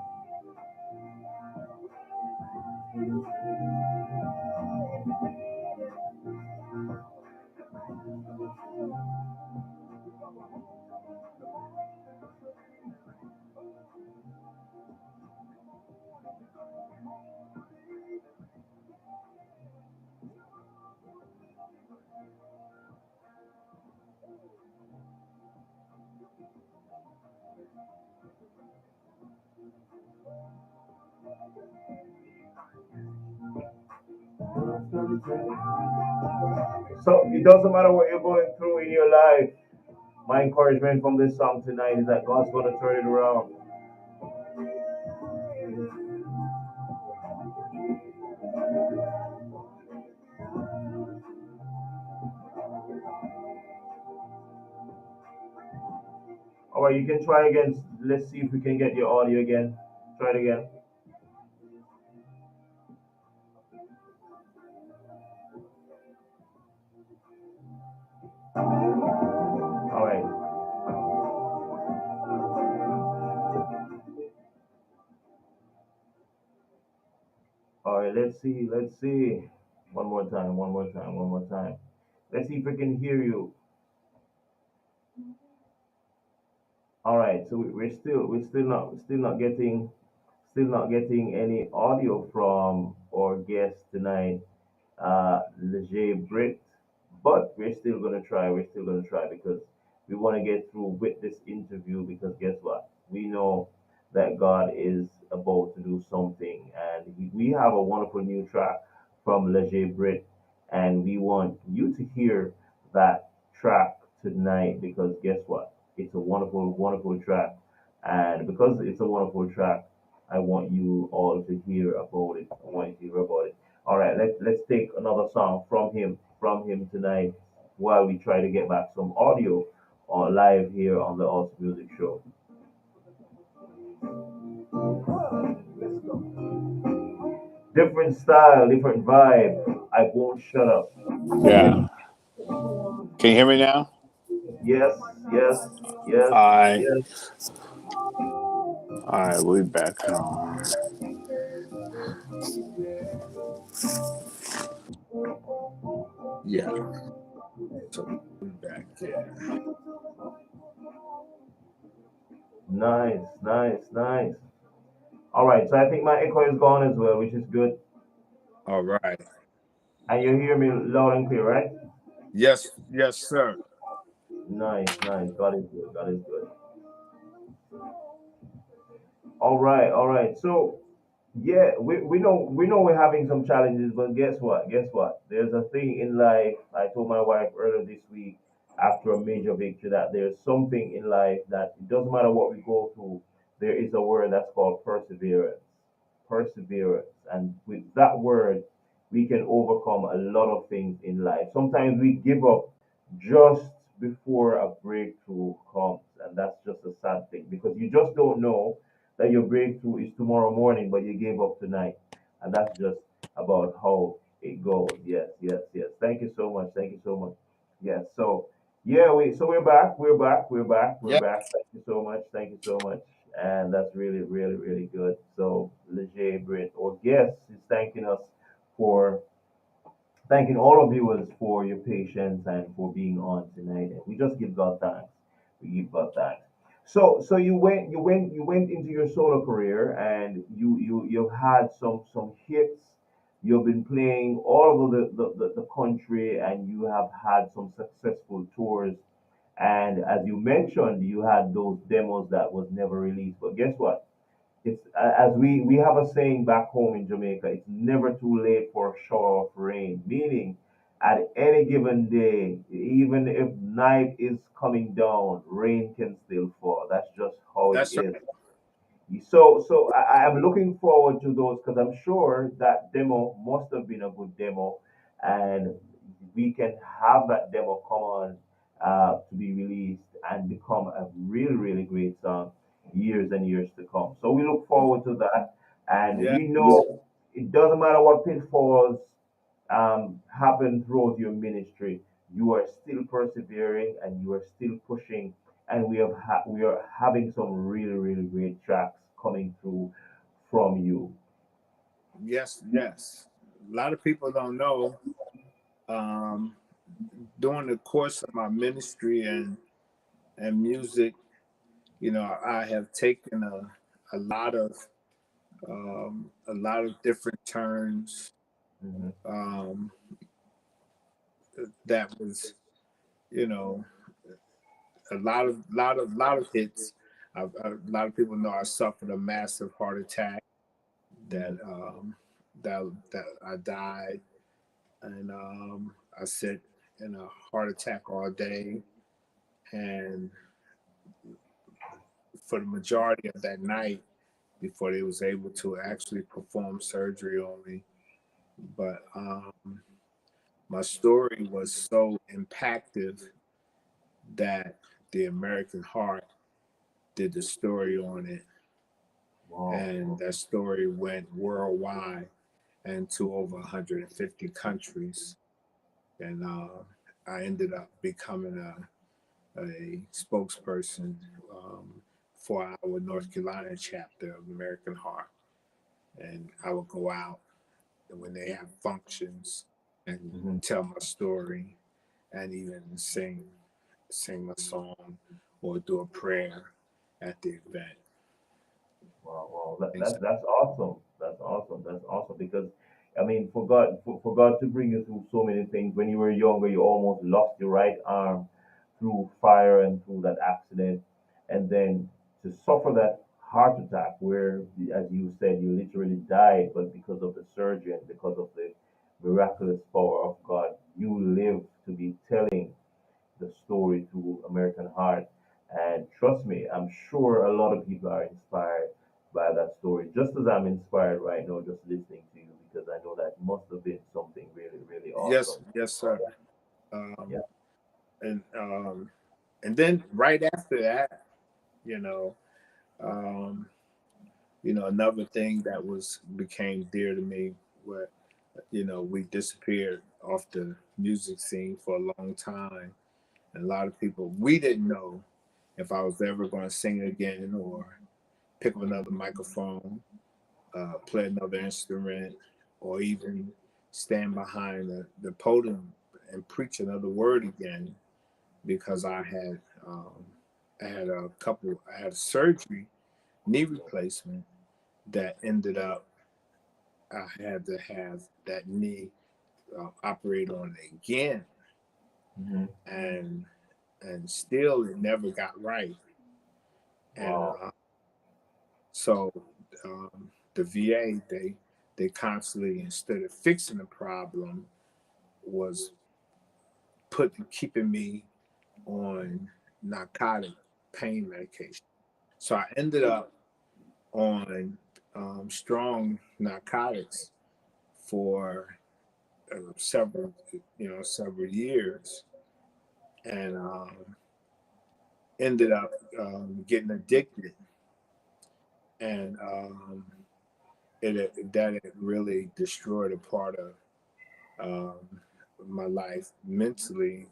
So it doesn't matter what you're going through in your life. My encouragement from this song tonight is that God's going to turn it around. All right, you can try again. Let's see if we can get your audio again. Try it again. All right. All right. Let's see. Let's see. One more time. One more time. One more time. Let's see if we can hear you. All right. So we're still not getting any audio from our guest tonight, LAJAYE BRITT. But we're still gonna try. We're still gonna try because we want to get through with this interview. Because guess what? We know that God is about to do something, and we have a wonderful new track from LAJAYE BRITT, and we want you to hear that track tonight because guess what? It's a wonderful, wonderful track. And because it's a wonderful track, I want you all to hear about it. I want you to hear about it. All right, let's take another song from him tonight while we try to get back some audio on live here on the Awesome Music Show. Different style, different vibe. I won't shut up. Yeah. Can you hear me now? Yes, yes, yes, I. yes. All right, we back on. Yeah. So we back there. Nice, nice, nice. All right, so I think my echo is gone as well, which is good. All right. And you hear me loud and clear, right? Yes, yes, sir. Nice, nice. God is good. God is good. All right, all right. So yeah, we know we're having some challenges, but guess what? Guess what? There's a thing in life. I told my wife earlier this week after a major victory that there's something in life that it doesn't matter what we go through, there is a word that's called perseverance. Perseverance. And with that word, we can overcome a lot of things in life. Sometimes we give up just before a breakthrough comes, and that's just a sad thing because you just don't know that your breakthrough is tomorrow morning, but you gave up tonight. And that's just about how it goes. Yes, yes, yes. Thank you so much. Thank you so much. Yes. So yeah, we're back. We're back. We're back. We're Yeah. back. Thank you so much. Thank you so much. And that's really, really, really good. So LAJAYE BRITT, or guest, is thanking us for thanking all of you for your patience and for being on tonight. And we just give God thanks. We give God thanks. So you went into your solo career and you've had some hits. You've been playing all over the country and you have had some successful tours. And as you mentioned, you had those demos that was never released. But guess what? It's as we have a saying back home in Jamaica, it's never too late for a shower of rain, meaning at any given day, even if night is coming down, rain can still fall. That's just how it That's is. right. So I'm looking forward to those because I'm sure that demo must have been a good demo, and we can have that demo come on to be released and become a really, really great song years and years to come. So we look forward to that, and Yeah. we know it doesn't matter what pitfalls happen throughout your ministry, you are still persevering and you are still pushing, and we are having some really, really great tracks coming through from you. Yes, yes. A lot of people don't know. Um, During the course of my ministry and music, I have taken a lot of different turns. Hmm. Um, that was, you know, lot of hits. A lot of people know I suffered a massive heart attack that Hmm. that I died, and I sit in a heart attack all day, and for the majority of that night, before they was able to actually perform surgery on me, but my story was so impactful that the American Heart did the story on it, Wow, and wow. that story went worldwide and to over 150 countries. And I ended up becoming a spokesperson for our North Carolina chapter of American Heart. And I would go out when they have functions and Hmm. tell my story and even sing a song or do a prayer at the event. Wow, wow. That, Things that, like that's awesome. That's awesome. That's awesome because, I mean, for God to bring you through so many things. When you were younger, you almost lost your right arm through fire and through that accident. And then to suffer that heart attack where, as you said, you literally died, but because of the surgery and because of the miraculous power of God, you live to be telling the story to American Heart. And trust me, I'm sure a lot of people are inspired by that story, just as I'm inspired right now just listening to you, because I know that must have been something really, really Yes, awesome. yes, sir. Yeah. Um, and and then right after that, you know, um, another thing that was became dear to me, where we disappeared off the music scene for a long time, and a lot of people, we didn't know if I was ever going to sing again or pick up another microphone, play another instrument, or even stand behind the podium and preach another word again, because um, I had a surgery, knee replacement, that ended up I had to have that knee operated on again, Hmm. and still it never got right. And Wow. so the VA, they constantly, instead of fixing the problem, was keeping me on narcotic pain medication. So I ended up on strong narcotics for several years, and ended up getting addicted, and it really destroyed a part of my life mentally,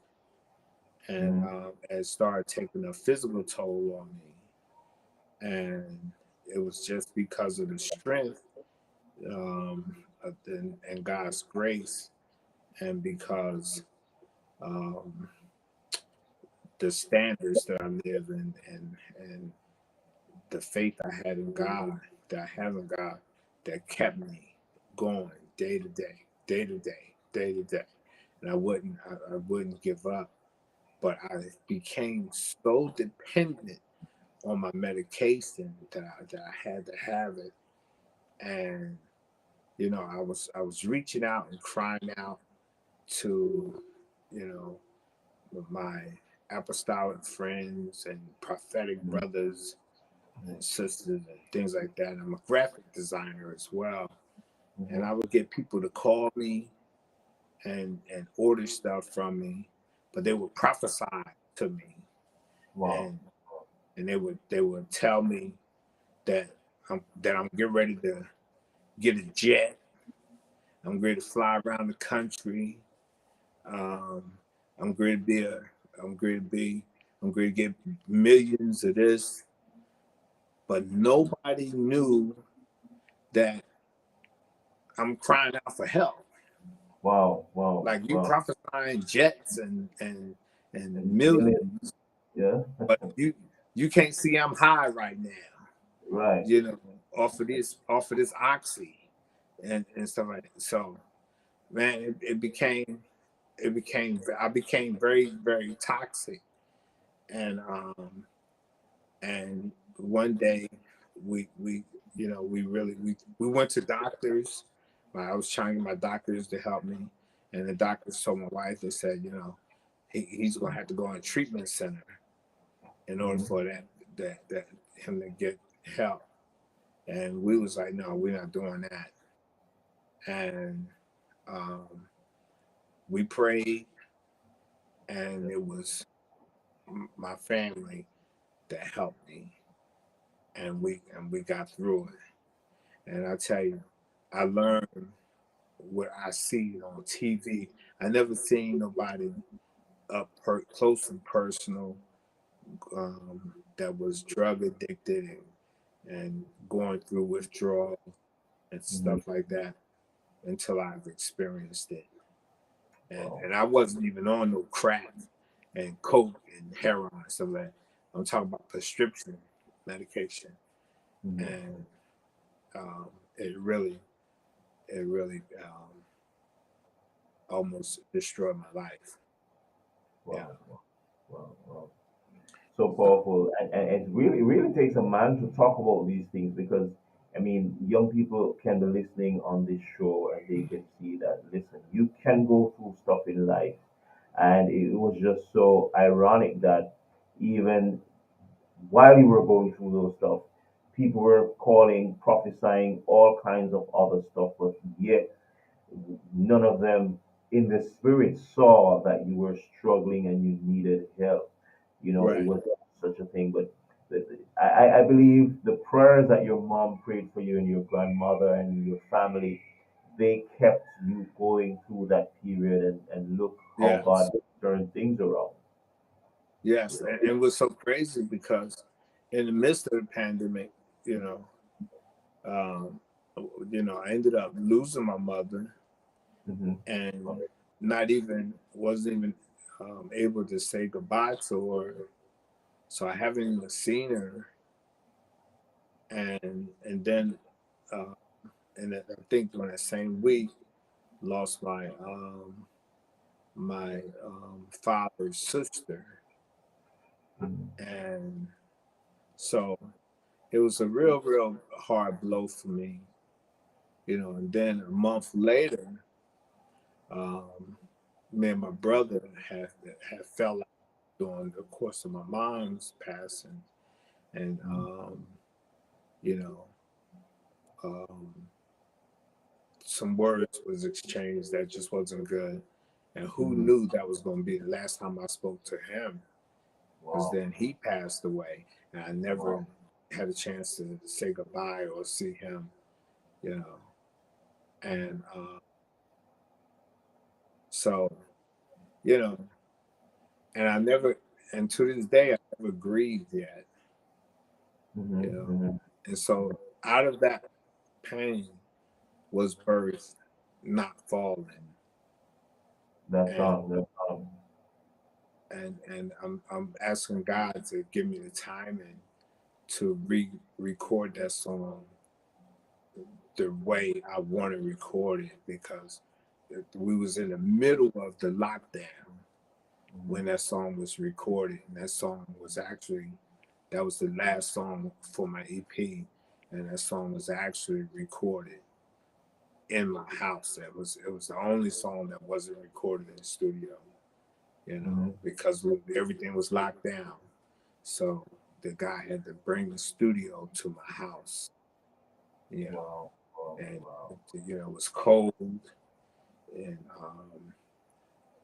and Hmm. it started taking a physical toll on me. And it was just because of the strength, and God's grace, and because um, the standards that I live in, and the faith I had in God, that I have in God, that kept me going day to day, day to day, day to day. And I wouldn't give up. But I became so dependent on my medication that I had to have it. And I was reaching out and crying out to you know my apostolic friends and prophetic brothers and sisters and things like that. I'm a graphic designer as well, and Hmm. I would get people to call me and order stuff from me, but they would prophesy to me, Wow. and they would tell me that I'm getting ready to get a jet. I'm ready to fly around the country. Um, I'm going to be a, I'm going to be, I'm going to get millions of this, but nobody knew that I'm crying out for help. Wow. Wow. Like, you Wow. prophesying jets and And millions. millions, Yeah. but you can't see I'm high right now. Right. You know, off of this oxy and stuff like that. So, man, I became very, very toxic. And one day we we went to doctors. I was trying to get my doctors to help me, and the doctors told my wife, they said, he's gonna have to go in a treatment center in order Hmm. for that him to get help. And we was like, no, we're not doing that. And um, we prayed, and it was my family that helped me, and we got through it. And I tell you, I learned what I see on TV. I never seen nobody close and personal, that was drug addicted and going through withdrawal and Hmm. stuff like that until I've experienced it. And Wow. I wasn't even on no crack and coke and heroin and stuff like that. I'm talking about prescription medication, Hmm. and um, it really almost destroyed my life. Yeah. Wow. Wow. Wow. So powerful, and it really takes a man to talk about these things, because I mean, young people can be listening on this show and they can see that, listen, you can go through stuff in life, And it was just so ironic that even while you were going through those stuff, people were calling, prophesying all kinds of other stuff, but yet none of them in the spirit saw that you were struggling and you needed help. It Right. was such a thing. But I believe the prayers that your mom prayed for you and your grandmother and your family, they kept you going through that period, and look how God Yes. turned things around. Yes. And it was so crazy because in the midst of the pandemic, you know, um, I ended up losing my mother Hmm. and not even wasn't even able to say goodbye to her. So I haven't even seen her, and then uh, and I think during that same week lost my father's sister, and so it was a real hard blow for me, And then a month later, um, me and my brother had fell out during the course of my mom's passing, and you know, um, some words was exchanged that just wasn't good. And who Hmm. knew that was going to be the last time I spoke to him? Because Wow. then he passed away, and I never Wow. had a chance to say goodbye or see him, you know. And so, you know, and I never, and to this day, I never grieved yet, Hmm. you know. Hmm. And so, out of that pain was birth, not falling, That's and all. That's all. and I'm asking God to give me the timing to record that song the way I want to record it, because we was in the middle of the lockdown when that song was recorded, and that song was actually that was the last song for my EP, and that song was actually recorded in my house. It was the only song that wasn't recorded in the studio, Hmm. because everything was locked down. So the guy had to bring the studio to my house, you know, Wow. Wow. and Wow. it was cold, and um,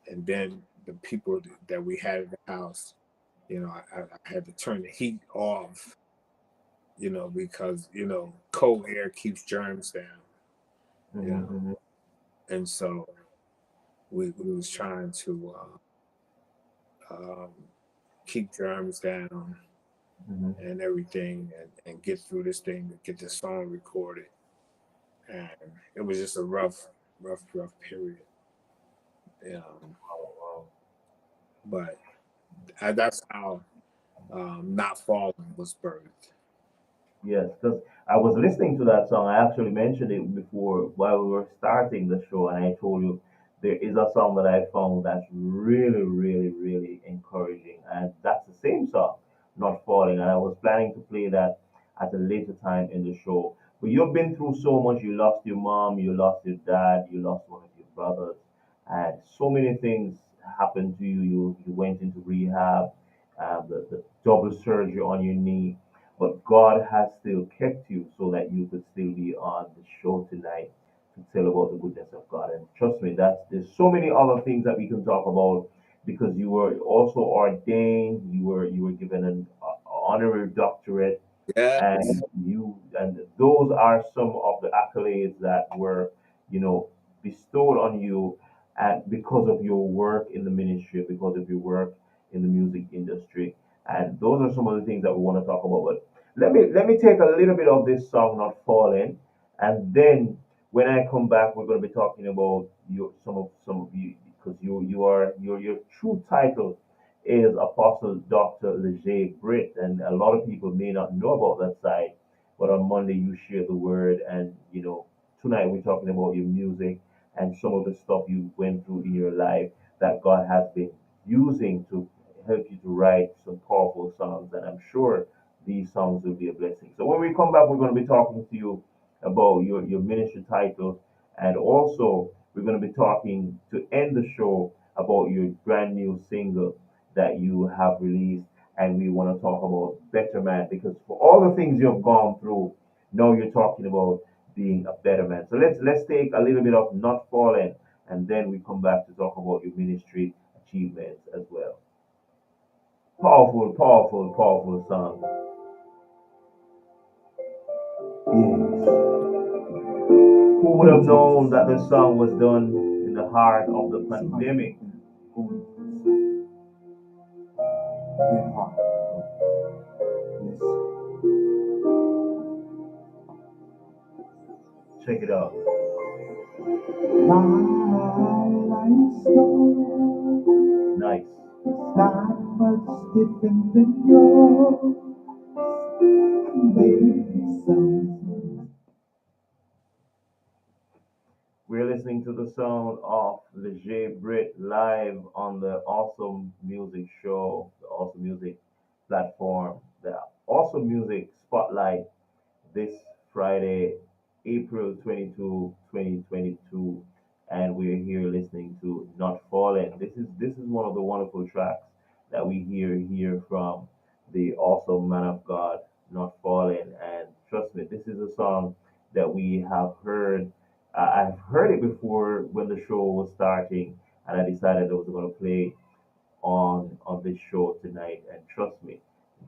and then the people that we had in the house, I had to turn the heat off, because cold air keeps germs down, you know, Hmm. and so we was trying to um, keep germs down Hmm. and everything, and get through this thing to get this song recorded, and it was just a rough period, um, Wow. but that's how Not Falling was birthed. Yes, because I was listening to that song. I actually mentioned it before while we were starting the show, and I told you there is a song that I found that's really, really, really encouraging, and that's the same song, Not Falling. And I was planning to play that at a later time in the show. But you've been through so much. You lost your mom, you lost your dad, you lost one of your brothers, and so many things happened to you. You went into rehab, the double surgery on your knee, but God has still kept you so that you could still be on the show tonight to tell about the goodness of God. And trust me, there's so many other things that we can talk about, because you were also ordained, you were given an honorary doctorate, Yes. and those are some of the accolades that were, you know, bestowed on you, and because of your work in the ministry, because of your work in the music industry. And those are some of the things that we want to talk about. But let me take a little bit of this song, Not Falling, and then when I come back, we're going to be talking about some of you, because you are your true title is Apostle Dr. LAJAYE Britt, and a lot of people may not know about that side. But on Monday you share the word, and tonight we're talking about your music and some of the stuff you went through in your life that God has been using to help you to write some powerful songs, and I'm sure these songs will be a blessing. So when we come back, we're going to be talking to you about your ministry title, and also we're going to be talking to end the show about your brand new single that you have released, and we want to talk about better man because for all the things you have gone through, now you're talking about being a better man. So let's take a little bit of not falling, and then we come back to talk about your ministry achievements as well. Powerful, powerful, powerful song. Yes. Who would Let me have talk to known that the song was done in the heart of the somebody pandemic? going through their heart. Yes. Check it out. My life's story Nice. is not much different than yours. Maybe some. We're listening to the sound of LAJAYE BRITT live on the Awesome Music Show, the Awesome Music platform, the Awesome Music Spotlight this Friday, April 22, 2022, and we're here listening to Not Fallen. This is one of the wonderful tracks that we hear from the awesome man of God, Not Fallen. And trust me, this is a song that we have heard. I've heard it before when the show was starting, and I decided I was going to play on this show tonight. And trust me,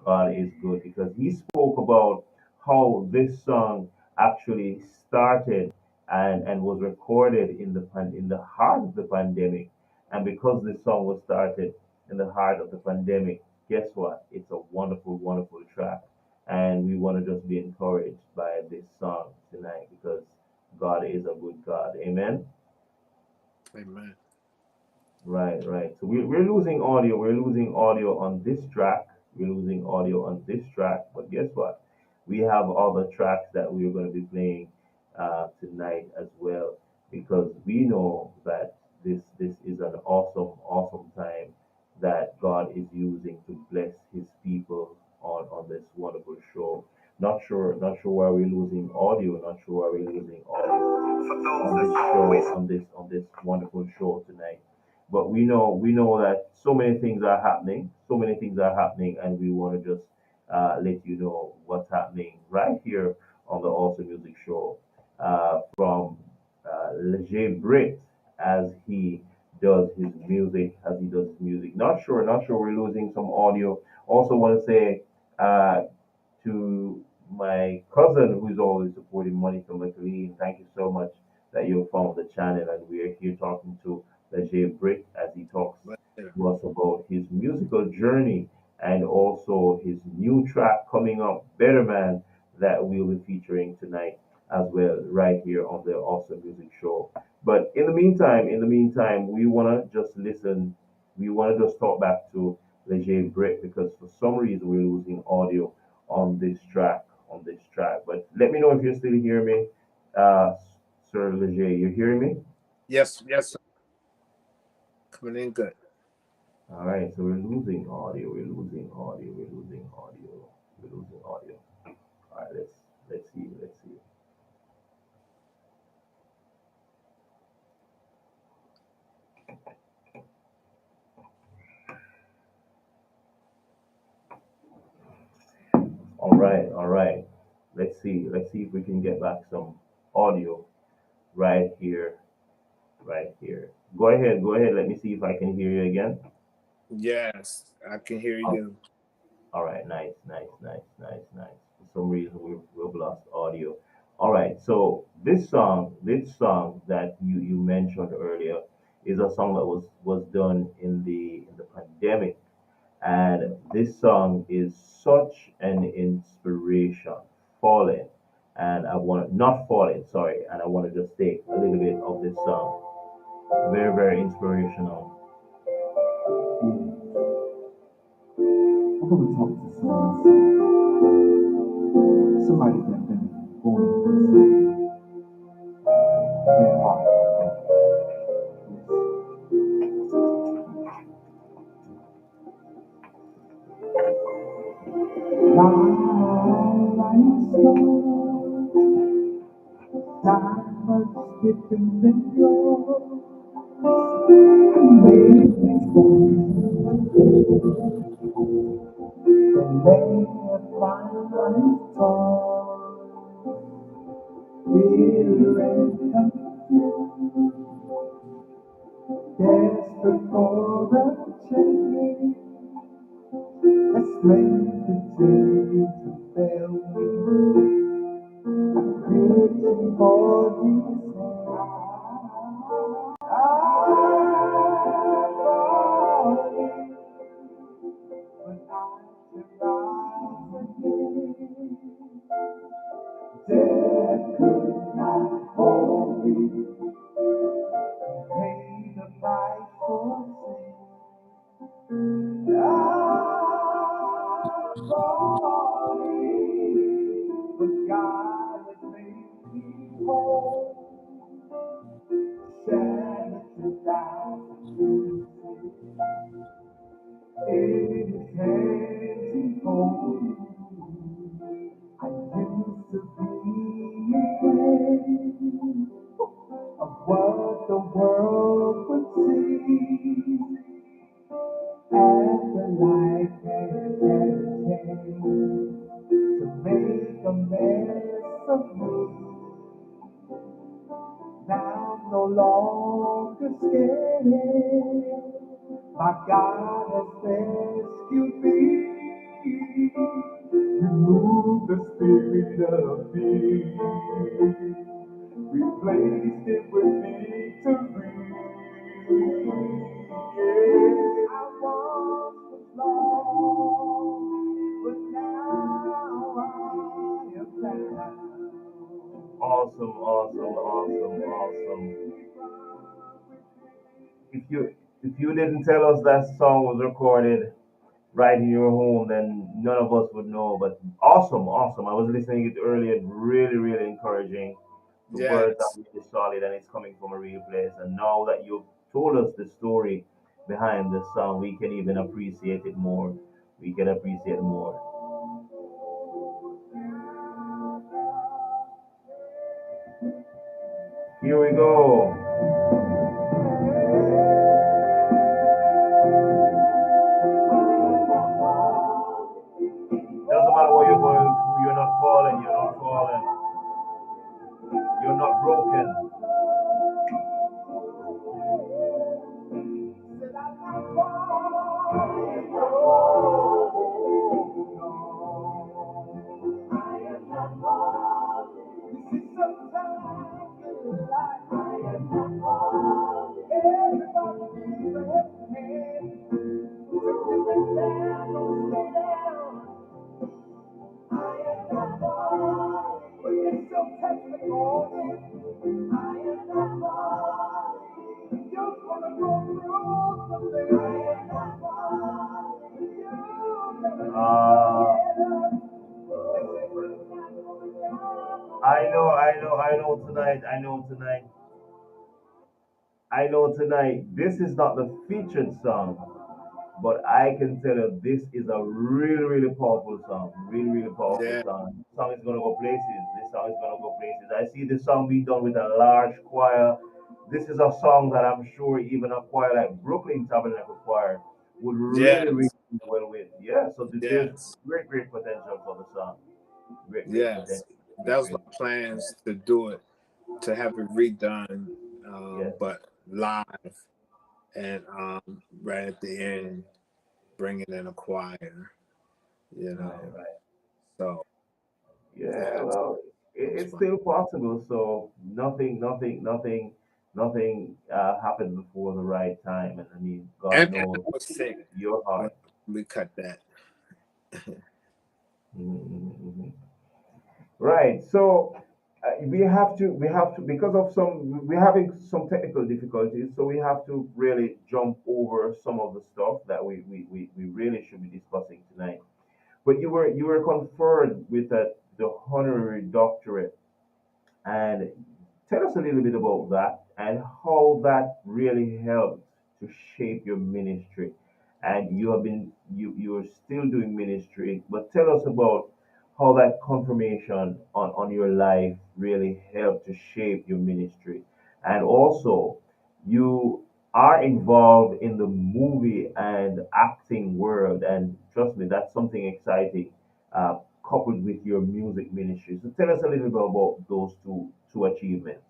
God is good because He spoke about how this song actually started and was recorded in the heart of the pandemic. And because this song was started in the heart of the pandemic, guess what? It's a wonderful, wonderful track. And we want to just be encouraged by this song tonight because God is a good God. Amen. Amen. Right, right. So we're losing audio. We're losing audio on this track. We're losing audio on this track. But guess what? We have other tracks that we're going to be playing tonight as well because we know that this is an awesome, awesome time that God is using to bless His people on this wonderful show. Not sure why we're losing audio. Not sure why we're losing audio on this show on this wonderful show tonight. But we know that so many things are happening, so many things are happening, and we want to just let you know what's happening right here on the Awesome Music Show from LAJAYE BRITT as he does his music. Not sure we're losing some audio. Also want to say uh, to my cousin who's always supporting Monica McLean. Thank you so much that you found the channel and we're here talking to LaJay Brick as he talks Later. to us about his musical journey and also his new track coming up, Better Man, that we'll be featuring tonight as well, right here on the Awesome Music Show. But in the meantime, we wanna just listen. We wanna just talk back to LaJay Brick because for some reason we're losing audio on this track. But let me know if you still hear me, uh, Sir Leger. You hearing me? Yes, yes, sir. Coming in good. All right. So we're losing audio. We're losing audio. We're losing audio. We're losing audio. All right. Let's see. Let's see. All right. All right. Let's see. Let's see if we can get back some audio right here. Right here. Go ahead. Go ahead. Let me see if I can hear you again. Yes, I can hear you. All right, nice, nice, nice, nice, nice. For some reason, we've lost audio. All right, so this song that you mentioned earlier, is a song that was done in the pandemic, and this song is such an inspiration. Falling, and I want not falling, sorry, and I want to just take a little bit of this song. Very, very inspirational. Yeah. I'm gonna talk to somebody that been going through their heart. Yes. My life's story not much different than yours. Desperate for a change, it's meant to take to fail me. Reaching for his hand, I'm falling, but I should rise again. Death could not hold me, pay the price for sin. I'm falling, but God has made me whole. Shattered to die, in his hands he holds. I used to be afraid of what the world would see, and the light has changed to make a mess of me. Now I'm no longer scared. My God has rescued me. Remove the spirit of fear, replaced it with victory. Yeah, I once was lost, but now I am found. Awesome, awesome, awesome, awesome. If you didn't tell us that song was recorded right in your home, then none of us would know. But awesome, awesome. I was listening to it earlier, really, really encouraging. The words are Yes, really solid and it's coming from a real place. And now that you've told us the story behind the song, we can even appreciate it more. We can appreciate more. Here we go. Doesn't matter what you're going through, you're not falling, you're not falling, you're not broken. Uh, I know tonight, I know tonight, this is not the featured song, but I can tell you this is a really, really powerful song. Really, really powerful yeah, song. This song is gonna go places. This song is gonna go places. I see this song being done with a large choir. This is a song that I'm sure even a choir like Brooklyn Tabernacle Choir would really, really yes, do well with. Yeah, so there's yes, great, great potential for the song. Great, great yes. potential. That Great, was great. my plans to do it, to have it redone, Yes. but live, and right at the end, bringing in a choir, you Right, know. right. So Yeah, yeah, well, it was it's fun. still possible. So nothing happened before the right time. And I mean, God And I knows was sick your when heart. we cut that. Mhm. Right. So we have to because of we're having some technical difficulties. So we have to really jump over some of the stuff that we really should be discussing tonight. But you were conferred with the honorary doctorate. And tell us a little bit about that and how that really helped to shape your ministry. And you're still doing ministry, but tell us about how that confirmation on your life really helped to shape your ministry. And also, you are involved in the movie and acting world, and trust me, that's something exciting. Coupled with your music ministry, so tell us a little bit about those two achievements.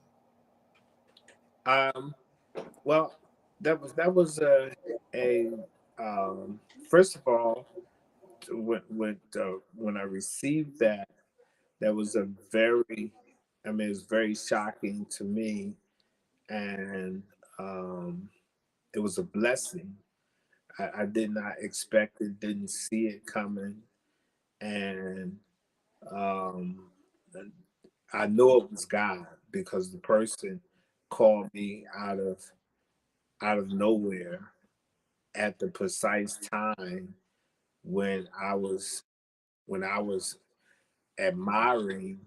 Um, well, that was a first of all, when I received that, that was a very, I mean, it's very shocking to me, and um, it was a blessing. I did not expect it, didn't see it coming, and um, I know it was God because the person called me out of nowhere at the precise time when I was admiring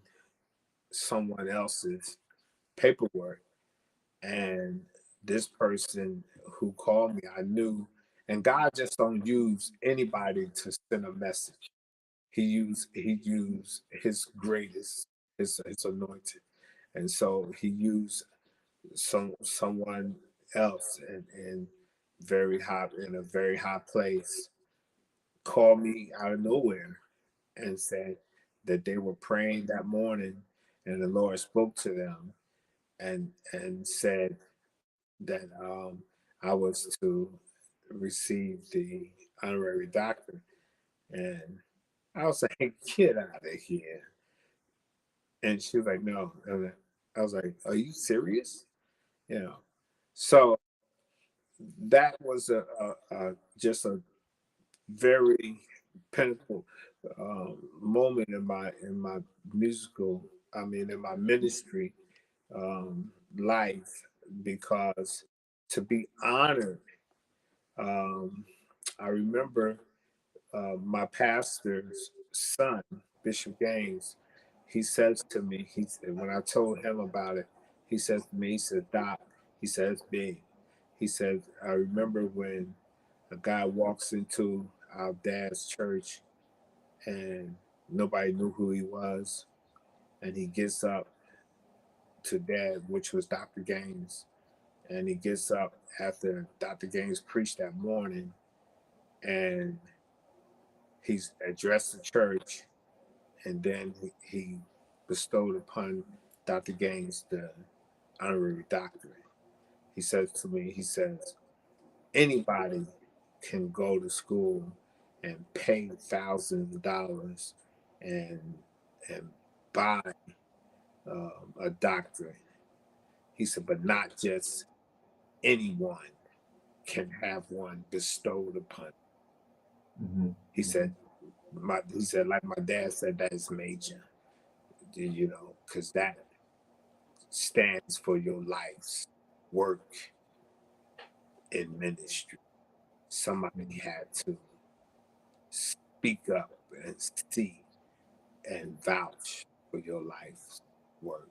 someone else's paperwork, and this person who called me, I knew, and God just don't use anybody to send a message. He used his greatest, his anointed, and so he used someone else in a very high place, called me out of nowhere and said that they were praying that morning, and the Lord spoke to them and said that I was to receive the honorary doctorate. And I was like, get out of here. And she was like, no. And I was like, are you serious? You know. So that was just a very pinnacle moment in my musical, I mean, in my ministry life, because to be honored, um, I remember my pastor's son, Bishop Gaines. He says to me, when I told him about it, he says to me, he said, Doc, he says, big. He said, I remember when a guy walks into our dad's church and nobody knew who he was, and he gets up to dad, which was Dr. Gaines, and he gets up after Dr. Gaines preached that morning, and he's addressed the church, and then he bestowed upon Dr. Gaines the honorary doctorate. He says to me, he says, anybody can go to school and pay thousands of dollars and and buy a doctorate. He said, but not just anyone can have one bestowed upon. Hmm. He said, like my dad said, that is major, because that stands for your life's work in ministry. Somebody had to speak up and see and vouch for your life's work.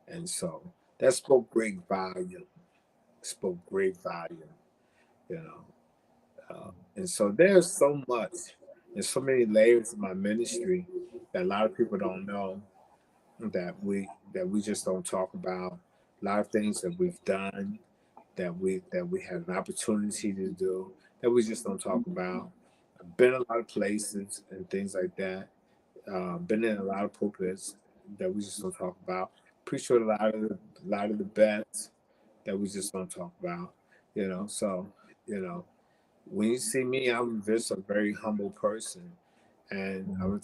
And so that spoke great volume, spoke great volume, you know. And so there's so much, there's so many layers of my ministry that a lot of people don't know, that we just don't talk about. A lot of things that we've done, that we had an opportunity to do, that we just don't talk about. I've been a lot of places and things like that. Been in a lot of pulpits that we just don't talk about. Preached with a lot of the best that we just don't talk about. So you know, when you see me, I'm just a very humble person, and Hmm. I'm the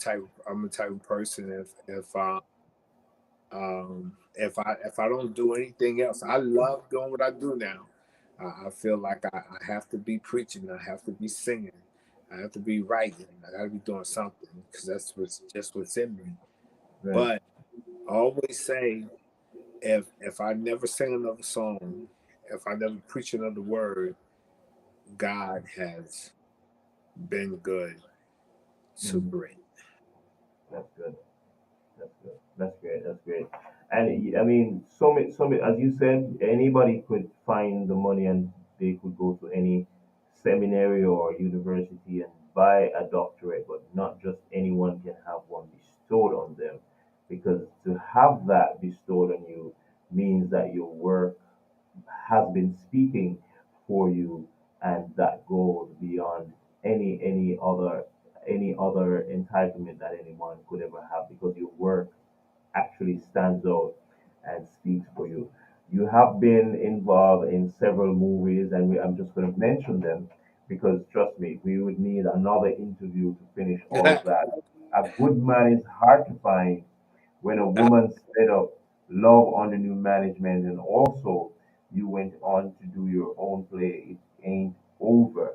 type of person, if I don't do anything else, I love doing what I do now. I feel like I have to be preaching, I have to be singing, I have to be writing, I got to be doing something because that's what's in me. Right. But I always say, if I never sing another song, if I never preach another word, God has been good to Hmm. Brit. That's good. That's good. That's great. That's great. And I mean, so many, as you said, anybody could find the money and they could go to any seminary or university and buy a doctorate, but not just anyone can have one bestowed on them. Because to have that bestowed on you means that your work has been speaking for you, and that goes beyond any other entitlement that anyone could ever have, because your work actually stands out and speaks for you. You have been involved in several movies, and I'm just going to mention them because trust me, we would need another interview to finish all of that. A good man is hard to find. When a woman set up Love Under New Management, and also you went on to do your own play, It Ain't Over.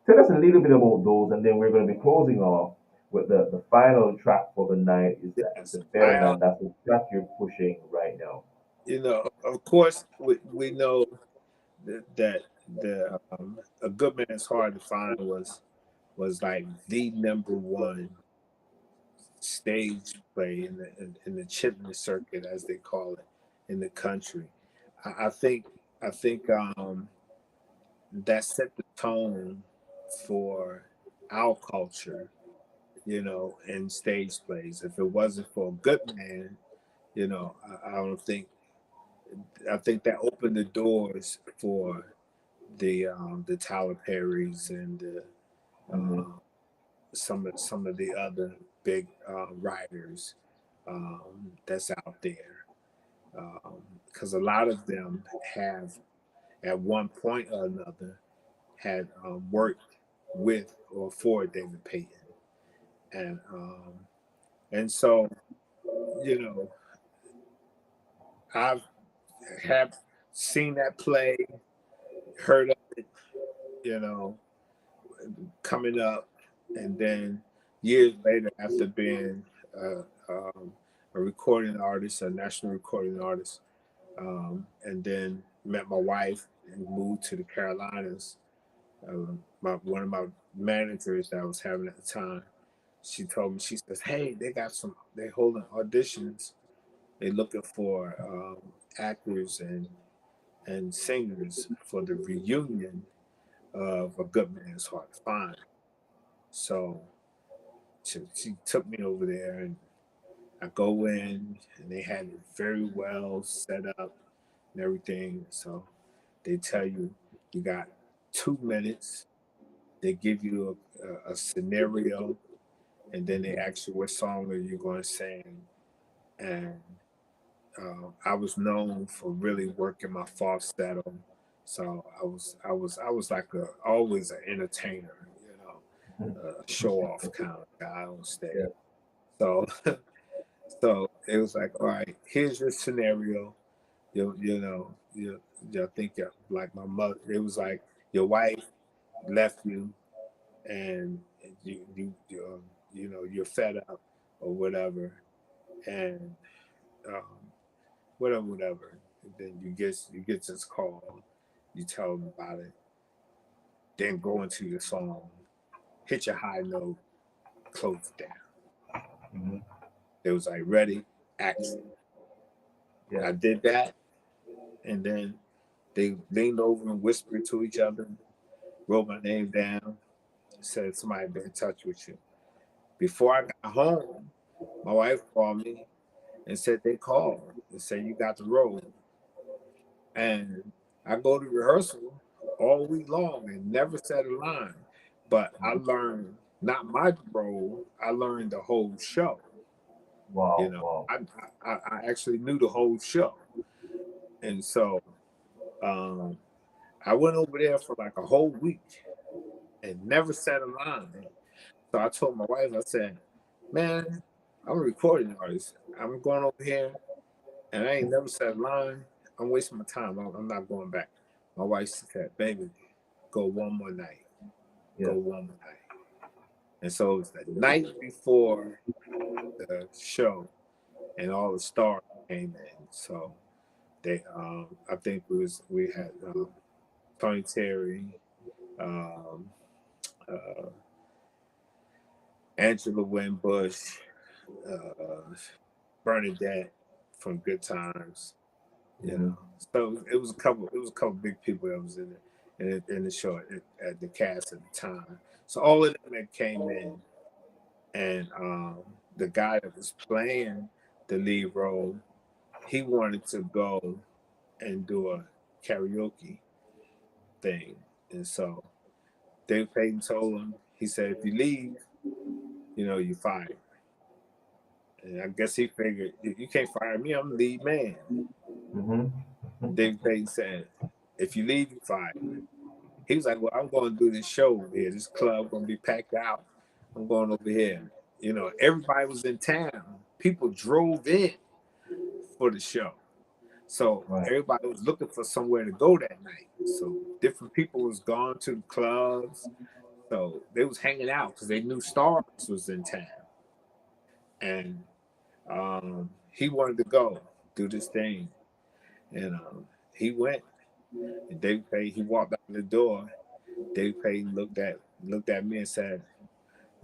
Tell us a little bit about those, and then we're going to be closing off with the final track for the night. Is that Yes, the Better Man? That's the track you're pushing right now. of course, we know that the A Good Man's Hard to Find was like the number one stage play in the chitlin circuit, as they call it, in the country. I think I think that set the tone for our culture, in stage plays. If it wasn't for A Good Man, I don't think I think that opened the doors for the Tyler Perrys and Hmm. uh, some of the other big writers that's out there, because a lot of them have at one point or another had worked with or for David Payton, and so you know I've have seen that play, heard of it, you know, coming up, and then years later, after being a recording artist, a national recording artist, and then met my wife and moved to the Carolinas. One of my managers that I was having at the time, she told me, she says, "Hey, they holding auditions. They looking for actors and singers for the reunion of A Good Man's Hard to Find." So she took me over there, and I go in, and they had it very well set up and everything. So they tell you, you got 2 minutes. They give you a scenario, and then they ask you what song are you going to sing. And I was known for really working my falsetto, so I was like always an entertainer, a show off kind of guy on Yeah. stage. So so it was like, all right, here's your scenario. You think you're like my mother. It was like your wife left you, and you're fed up or whatever, and um, whatever. And then you get this call, you tell them about it, then go into your song, hit your high note, close it down. Hmm. It was like ready, action. Yeah. I did that, and then they leaned over and whispered to each other, wrote my name down, said somebody been in touch with you. Before I got home, my wife called me and said they called and said you got the role. And I go to rehearsal all week long and never said a line. But I learned not my role, I learned the whole show. You Wow. know, Wow. I actually knew the whole show. And so um, I went over there for like a whole week and never said a line. So I told my wife, I said, man, I'm a recording artist. I'm going over here and I ain't never said a line. I'm wasting my time. I'm not going back. My wife said, baby, go one more night. Go Yeah. one more night. And so it was the night before the show, and all the stars came in. So I think we had Tony Terry, um, uh, Angela Winbush, uh, Bernadette from Good Times. Hmm. So it was a couple big people that was in the show at the cast at the time. So all of them that came in, and the guy that was playing the lead role, he wanted to go and do a karaoke thing. And so Dave Payton told him, he said, if you leave, you're fired. And I guess he figured, if you can't fire me, I'm the lead man. Mm-hmm. Dave Payton said, if you leave, you're fired. He was like, well, I'm going to do this show over here. This club going to be packed out. I'm going over here. Everybody was in town. People drove in for the show. So Right. everybody was looking for somewhere to go that night. So different people was gone to the clubs. So they was hanging out because they knew Stars was in town. And he wanted to go do this thing. And he went. And David Payton, he walked out the door. David Payton looked at me and said,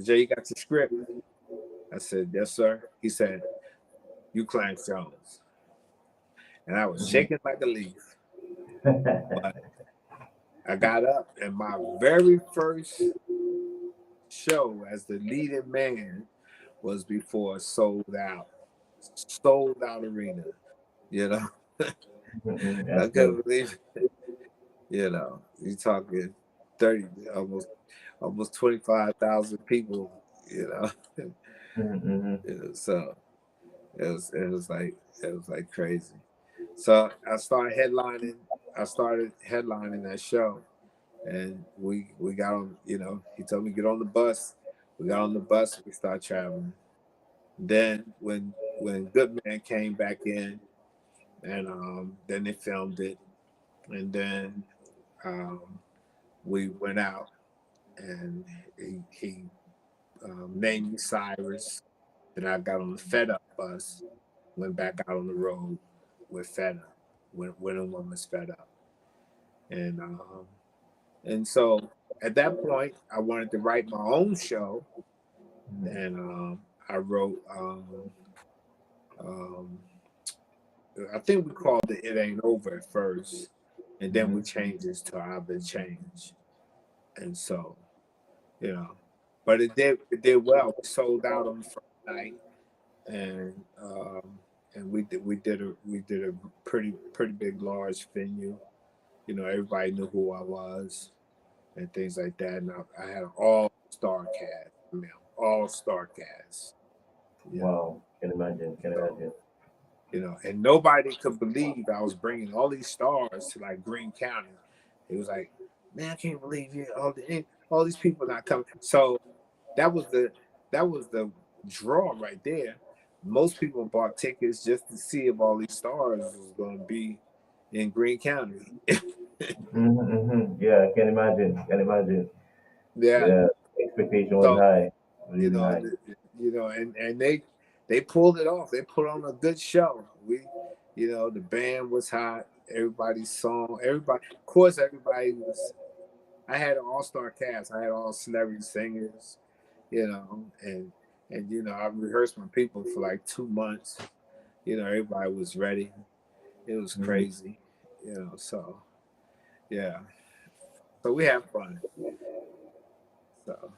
Jay, you got your script? I said, yes, sir. He said, you Clarence Jones. And I was shaking like a leaf. But I got up, and my very first show as the leading man was before sold out arena. You know, Mm-hmm. I That's good. couldn't believe it. You talking 30, almost 25,000 people. You know, Mm-hmm. so it was like crazy. So I started headlining that show, and we got on. He told me get on the bus. We got on the bus. We started traveling. Then when Goodman came back in, and then they filmed it, and then um, we went out, and he named me Cyrus. Then I got on the Fed Up bus, went back out on the road with Fed Up, when a woman's fed up, and so at that point I wanted to write my own show, and I wrote. Um, I think we called it "It Ain't Over" at first, and then we Mm-hmm. changed it to "I've Been Changed," and so you know, but it did well. We sold out on the first night, and we did a pretty big large venue. Everybody knew who I was and things like that. And I had an all-star cast, all-star cast. You know, Wow. Can imagine. Can so imagine. and nobody could believe I was bringing all these stars to like Greene County. It was like, man, I can't believe you all these people not coming. So that was the that was the draw right there. Most people bought tickets just to see if all these stars was going to be in Greene County. Mm-hmm. Mm-hmm. Yeah, I can imagine. Can imagine. Yeah. Yeah. Expectation was So high. you Really know, high. and and they pulled it off. They put on a good show. The band was hot. Everybody's song. Everybody, of course, everybody was. I had an all-star cast. I had all celebrity singers. And I rehearsed my people for like 2 months. Everybody was ready. It was Mm-hmm. crazy. So yeah. So we have fun. So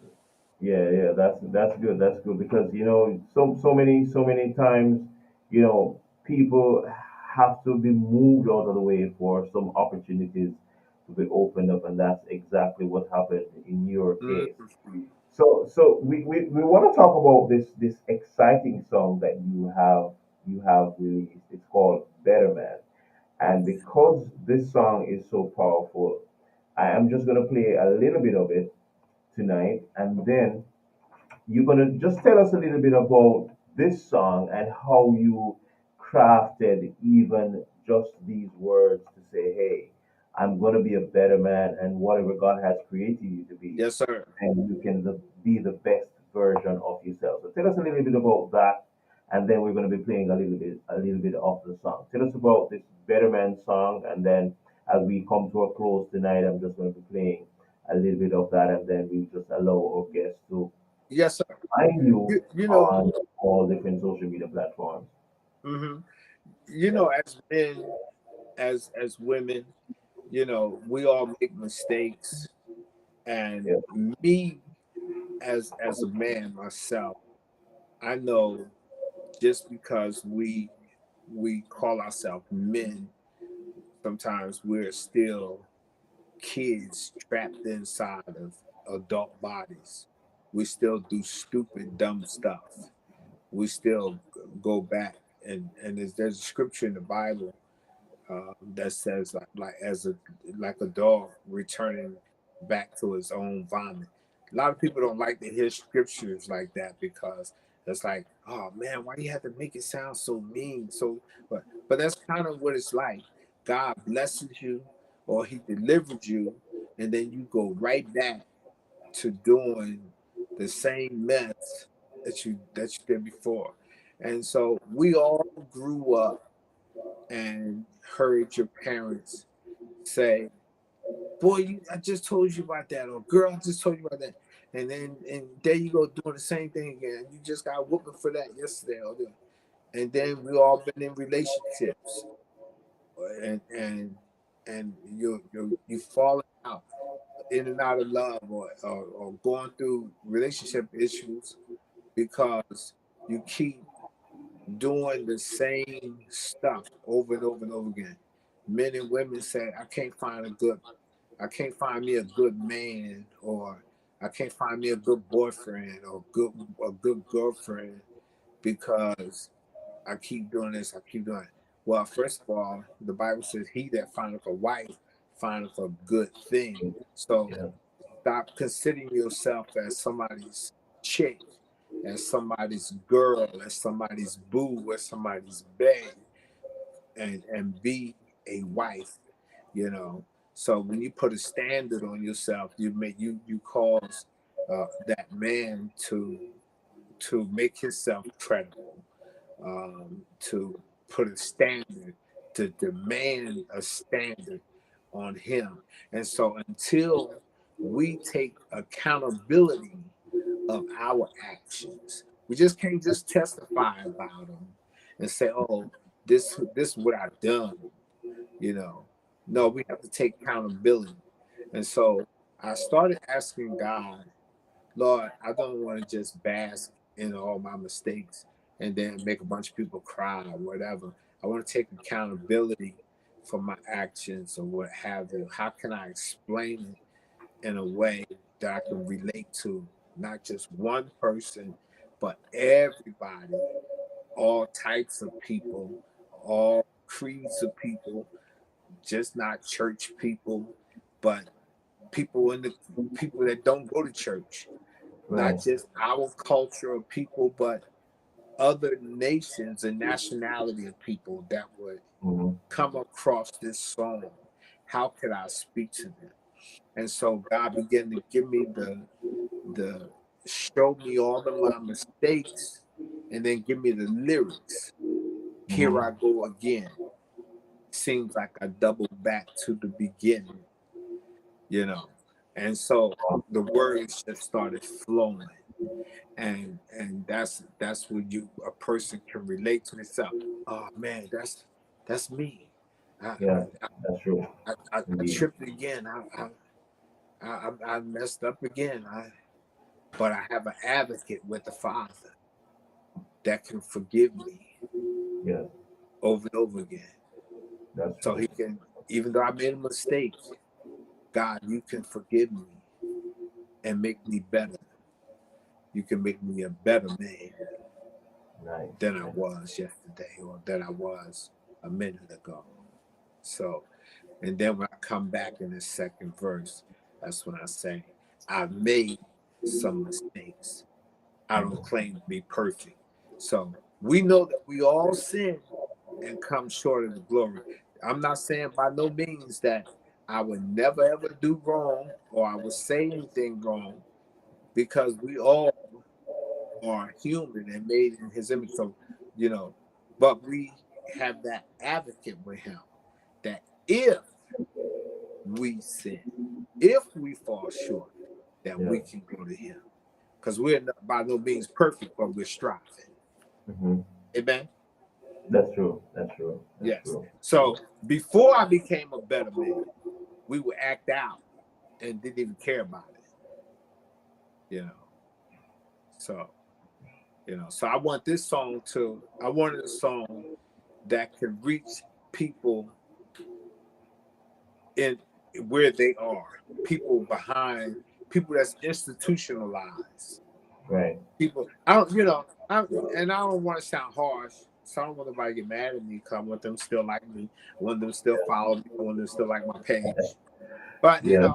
Yeah, yeah, that's good. That's good because so many times, people have to be moved out of the way for some opportunities to be opened up, and that's exactly what happened in your mm, case. So we want to talk about this exciting song that you have released. It's called Better Man, and because this song is so powerful, I am just gonna play a little bit of it tonight, and then you're gonna just tell us a little bit about this song and how you crafted even just these words to say, "Hey, I'm gonna be a better man, and whatever God has created you to be, yes, sir. and you can be the best version of yourself." So tell us a little bit about that, and then we're gonna be playing a little bit of the song. Tell us about this Better Man song, and then as we come to a close tonight, I'm just gonna be playing a little bit of that, and then we just allow our guests to Yes, sir. find you You know. on all different social media platforms. hmm Yeah. as men, as women, we all make mistakes. And Yeah. me, as a man myself, I know just because we call ourselves men, Sometimes we're still kids trapped inside of adult bodies. We still do stupid, dumb stuff. We still go back, and there's a scripture in the Bible that says like as a like a dog returning back to his own vomit. A lot of people don't like to hear scriptures like that because it's like, oh man, why do you have to make it sound so mean? So, but that's kind of what it's like. God blesses you, or He delivers you, and then you go right back to doing the same mess that you did before. And so we all grew up and heard your parents say, "Boy, I just told you about that," or "Girl, I just told you about that," and there you go doing the same thing again. You just got whooping for that yesterday, and then we all been in relationships, and you falling out in and out of love, or going through relationship issues because you keep doing the same stuff over and over and over again. Men and women say, I can't find me a good man, or I can't find me a good boyfriend or a good girlfriend because I keep doing this, I keep doing it. Well, first of all, the Bible says, "He that findeth a wife findeth a good thing." So Yeah. stop considering yourself as somebody's chick, as somebody's girl, as somebody's boo, as somebody's bae, and be a wife. You know. So when you put a standard on yourself, you cause that man to make himself credible, to put a standard, to demand a standard on him. And so until we take accountability of our actions, we just can't just testify about them and say, "Oh, this is what I've done," you know. No, we have to take accountability. And so I started asking God, Lord, I don't want to just bask in all my mistakes and then make a bunch of people cry or whatever. I want to take accountability for my actions or what have you. How can I explain it in a way that I can relate to not just one person, but everybody, all types of people, all creeds of people, just not church people, but people that don't go to church, not Right. just our culture of people, but other nations and nationality of people that would Mm-hmm. come across this song. How could I speak to them? And so God began to give me the show me all of my mistakes and then give me the lyrics. Here I Mm-hmm. go again. Seems like I doubled back to the beginning, you know. And so the words just started flowing. And that's when you a person can relate to themselves. Oh man, that's me. I Yeah, that's true. I Indeed. tripped again. I messed up again. But I have an advocate with the Father that can forgive me Yeah, over and over again. that's So true. He can, even though I made a mistake, God, you can forgive me and make me better. You can make me a better man Nice. than I was yesterday or than I was a minute ago. So, and then when I come back in the second verse, that's when I say, I made some mistakes. I don't Mhm. claim to be perfect. So we know that we all sin and come short of the glory. I'm not saying by no means that I would never ever do wrong or I would say anything wrong, because we all are human and made in His image. So, you know, but we have that advocate with Him that if we sin, if we fall short, that Yeah. we can go to Him, because we're not, by no means perfect, but we're striving. Hmm. Amen. That's true. That's true. That's Yes. true. So before I became a better man, we would act out and didn't even care about it, you know. So, so I wanted a song that could reach people in where they are. People behind people that's institutionalized. Right. People, I don't, you know, and I don't want to sound harsh, so I don't want nobody to get mad at me because I want them to still like me, I want them to still follow me, I want them to still like my page. But Yeah.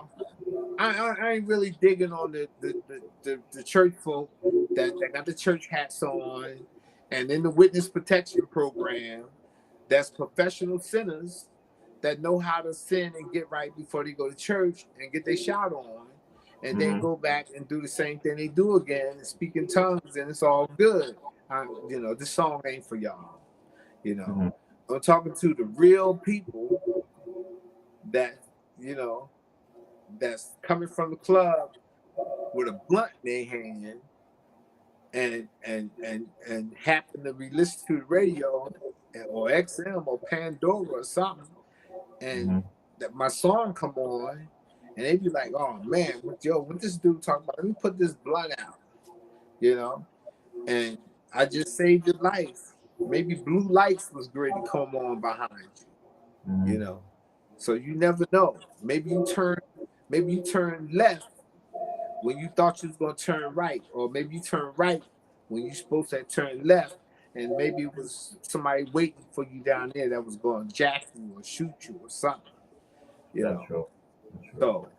I ain't really digging on the church folk that got the church hats on, and in the witness protection program, that's professional sinners that know how to sin and get right before they go to church and get their shot on, and then Hmm. go back and do the same thing they do again and speak in tongues, and it's all good. This song ain't for y'all. You know, Hmm. I'm talking to the real people that you know that's coming from the club with a blunt in their hand and happen to be listening to the radio or XM or Pandora or something, and Hmm. that my song come on, and they be like, "Oh man, what this dude talking about? Let me put this blunt out," you know, and I just saved your life. Maybe blue lights was great to come on behind you, you Hmm. know. So you never know. Maybe you turn left when you thought you was gonna turn right, or maybe you turn right when you supposed to turn left, and maybe it was somebody waiting for you down there that was going to jack you or shoot you or something, you That's know. true. That's true. So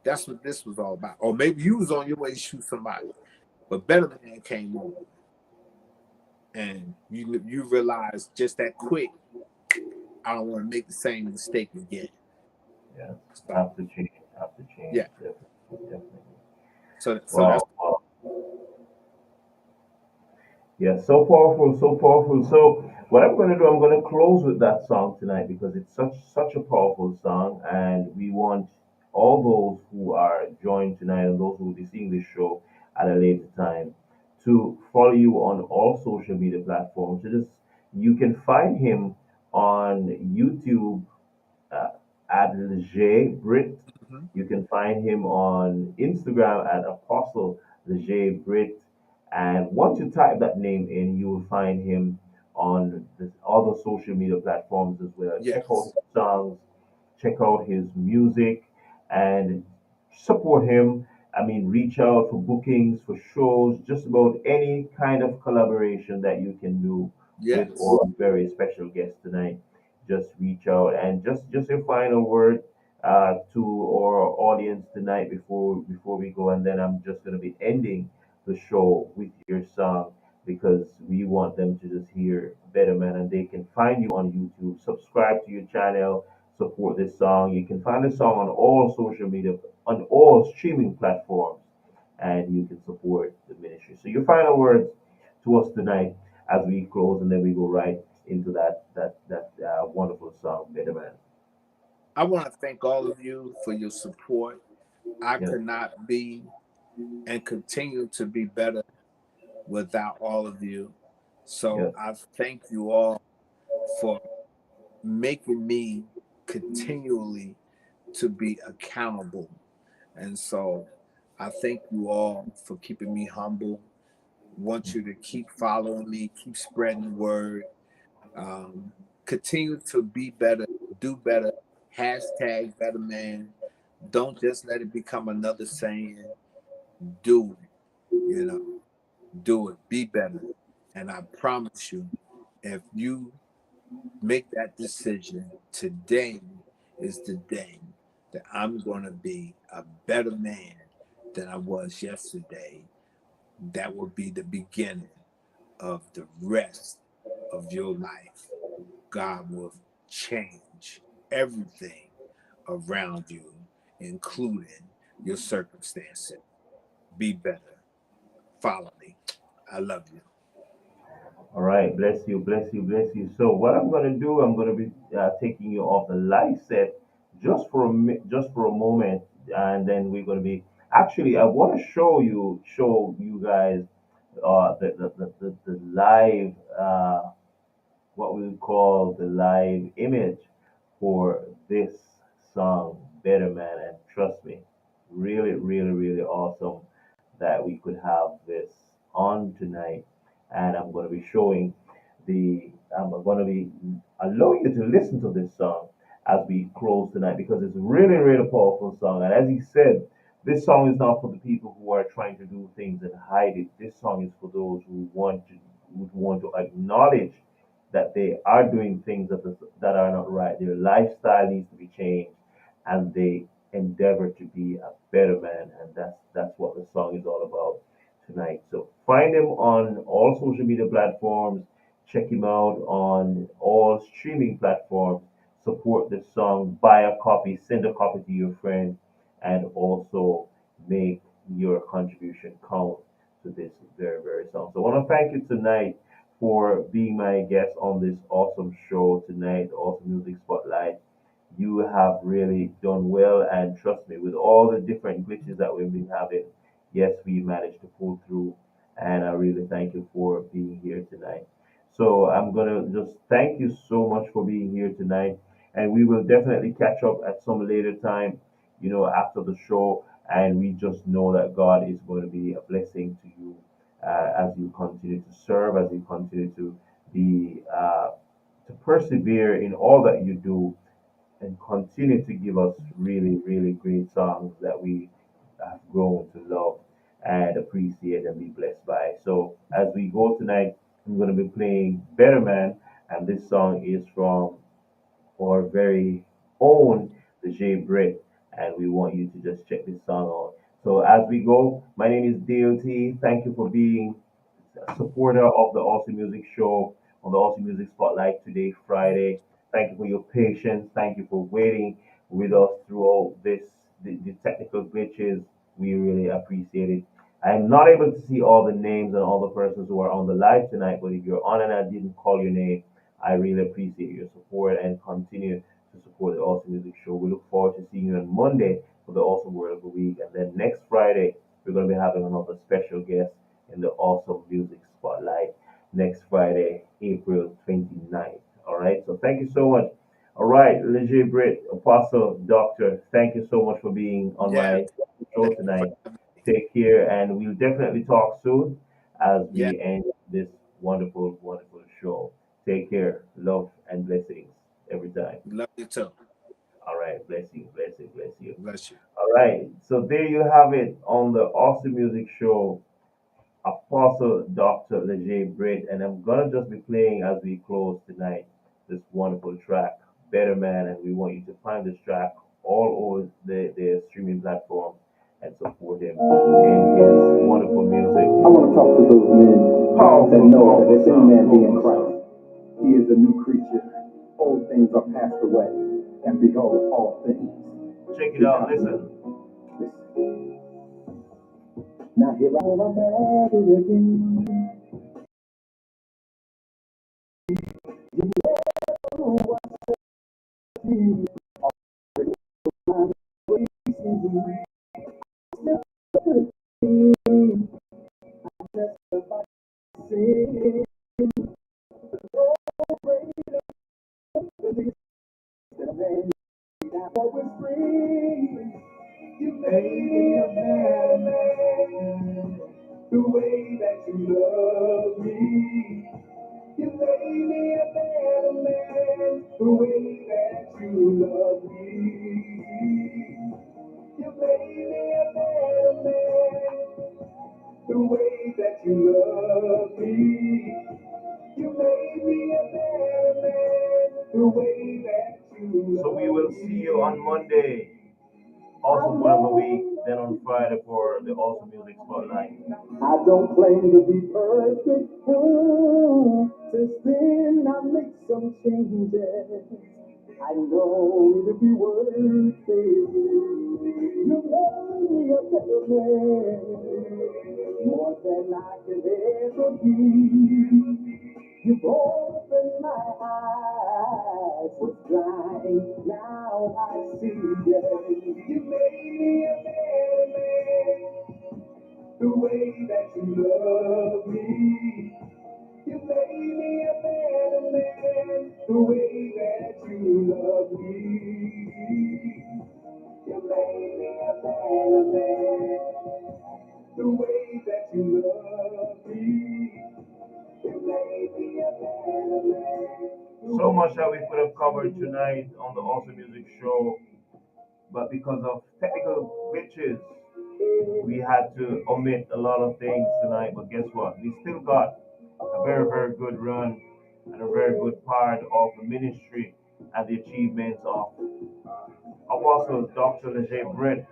that's what this was all about. Or maybe you was on your way to shoot somebody, but Better Man came on, and you realized just that quick, I don't want to make the same mistake again. Yeah. So Have to change. Have to change. yeah, Definitely. Definitely. so that's Wow. Wow. Yeah, so powerful, so powerful. So what I'm going to do, I'm going to close with that song tonight because it's such a powerful song, and we want all those who are joined tonight and those who will be seeing this show at a later time to follow you on all social media platforms. You can find him on YouTube uh, at LAJAYE BRITT. mhm. You can find him on Instagram at Apostle LAJAYE BRITT. And once you type that name in, you will find him on the other social media platforms as well. Check out Yes, his songs, check out his music, and support him. I mean, reach out for bookings, for shows, just about any kind of collaboration that you can do with yes. our very special guest tonight. Just reach out and just a final word to our audience tonight before we go, and then I'm just gonna be ending the show with your song because we want them to just hear Better Man, and they can find you on YouTube. Subscribe to your channel, support this song. You can find the song on all social media, on all streaming platforms, and you can support the ministry. So your final words to us tonight as we close, and then we go right into that wonderful song, Better Man. I want to thank all of you for your support. I Yes, could not be and continue to be better without all of you. So yes, I thank you all for making me continually to be accountable. And so I thank you all for keeping me humble. Want you to keep following me, keep spreading the word, um, continue to be better, do better. Hashtag better man. Don't just let it become another saying. Do it, do it, be better. And I promise you, if you make that decision, today is the day that I'm going to be a better man than I was yesterday. That will be the beginning of the rest of your life. God will change everything around you, including your circumstances. Be better. Follow me. I love you. all right, bless you, bless you, bless you. So what I'm gonna do, I'm gonna be taking you off the live set just for a moment, and then we're gonna be. Actually, I want to show you guys the live what we would call the live image for this song, Better Man. And trust me, really, really, really awesome that we could have this on tonight. And I'm going to be showing I'm going to be allowing you to listen to this song as we close tonight because it's really, really powerful song. And as he said, this song is not for the people who are trying to do things and hide it. This song is for those who want to acknowledge that they are doing things that are not right. Their lifestyle needs to be changed, and they endeavor to be a better man. And that's what the song is all about tonight. So find him on all social media platforms. Check him out on all streaming platforms. Support the song. Buy a copy. Send a copy to your friends, and also make your contribution count to this very, very song. So I want to thank you tonight for being my guest on this awesome show tonight, Awesome Music Spotlight. You have really done well, and trust me, with all the different glitches that we've been having, yes, we managed to pull through, and I really thank you for being here tonight. So I'm gonna just thank you so much for being here tonight, and we will definitely catch up at some later time, after the show, and we just know that God is going to be a blessing to you as you continue to serve, as you continue to be to persevere in all that you do and continue to give us really, really great songs that we have grown to love and appreciate and be blessed by. So as we go tonight, I'm going to be playing Better Man, and this song is from our very own LAJAYE Britt, and we want you to just check this song out. So as we go, my name is DLT. Thank you for being a supporter of the Awesome Music Show on the Awesome Music Spotlight today, Friday. Thank you for your patience. Thank you for waiting with us throughout the technical glitches. We really appreciate it. I'm not able to see all the names and all the persons who are on the live tonight, but if you're on and I didn't call your name, I really appreciate your support and continue to support the Awesome Music Show. We look forward to seeing you on Monday for the Awesome Word of the Week. And then next Friday, we're going to be having another special guest in the Awesome Music Spotlight next Friday, April 29th. All right. So thank you so much. All right, LAJAYE Britt, Apostle, Doctor, thank you so much for being on Yeah, my show thank you for tonight. having me. Take care, and we'll definitely talk soon as Yeah, we end this wonderful, wonderful show. Take care, love, and blessings every time. love you too. All right, bless you, bless you, bless you. Bless you. All right, so there you have it on the Awesome Music Show. Apostle Dr. LAJAYE Britt, and I'm gonna just be playing as we close tonight this wonderful track, Better Man, and we want you to find this track all over the streaming platform and support him in his wonderful music. I want to talk to those men that Powerful, know that powerful if any song, man be in powerful Christ, song. he is a new creature. Old things are passed away, and behold, all things Check it out, become new. listen. Listen. Now here I am at it again. Oh, I see my wasting. Testify, sin, that man that was free. You made me a better man. The way that you love me. You made me a better man. The way that you love me. You made me a better man. The way that you love me. You made me a better man. The way that you So we love will see you on me. Monday. Awesome one of the week, then on Friday for the Awesome Music Spotlight. I don't claim to be perfect. Since then I make some changes. I know it'll be worth it. You made me a better man, more than I could ever be. You've opened my eyes, was blind, now I see it. You made me a better man, the way that you love me. You made me a better man, the way that you love me. You made me a better man, the way that you love me. You So much that we could have covered tonight on the Awesome Music Show, but because of technical glitches, we had to omit a lot of things tonight. But guess what? We still got a very, very good run and a very good part of the ministry and the achievements of Apostle Dr. LAJAYE Britt.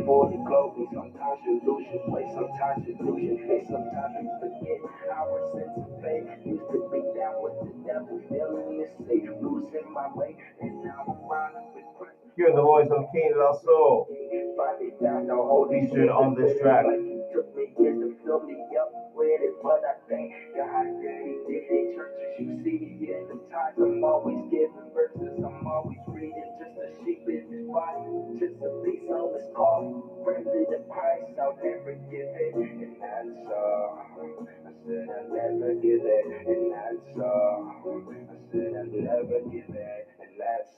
For the glory, sometimes you lose your way, sometimes you lose your face, sometimes you forget our sense of faith. Used to be down with the devil, feeling this safe, losing my way, and now I'm riding with Christ. Hear the voice of King Lasso Finally down the Holy featured on this track. like he took me years to fill me up with it, but I thank God that he did it. Churches, you see me in the times, I'm always giving verses, I'm always reading, just a sheep in his body, just a piece of his call. Friendly the price, I'll never give it, and that's I said I'll never give it, and that's I said I'll never give it, and that's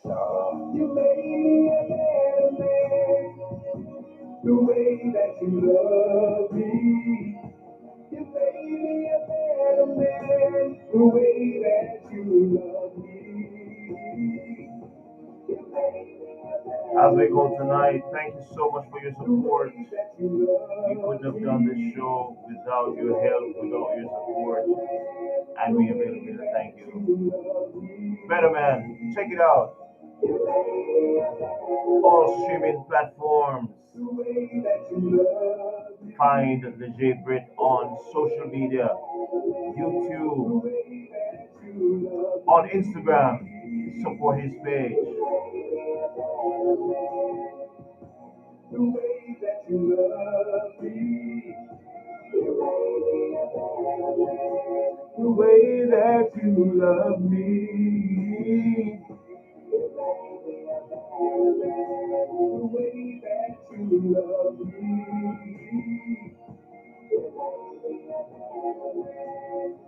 You made me a better man, the way that you love me. You made me a better man, the way that you love me. You made me a better As we go tonight, thank you so much for your support. We couldn't have done this show without your help, without your support, and we really, really thank you. Better Man, check it out. All streaming platforms. Find the J Brit on social media, YouTube, on Instagram. Support his page. The way that you love me. The way that you love me. The way that you love me.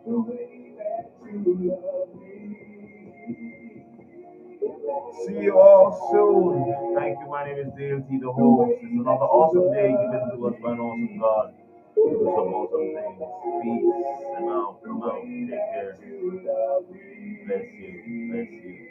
The way that you love me. See you all soon. Thank you. My name is DLT, the host. It's another awesome day given to us by an awesome God. Do some awesome things. Peace and out. I'm out. Take care. Bless you. Bless you.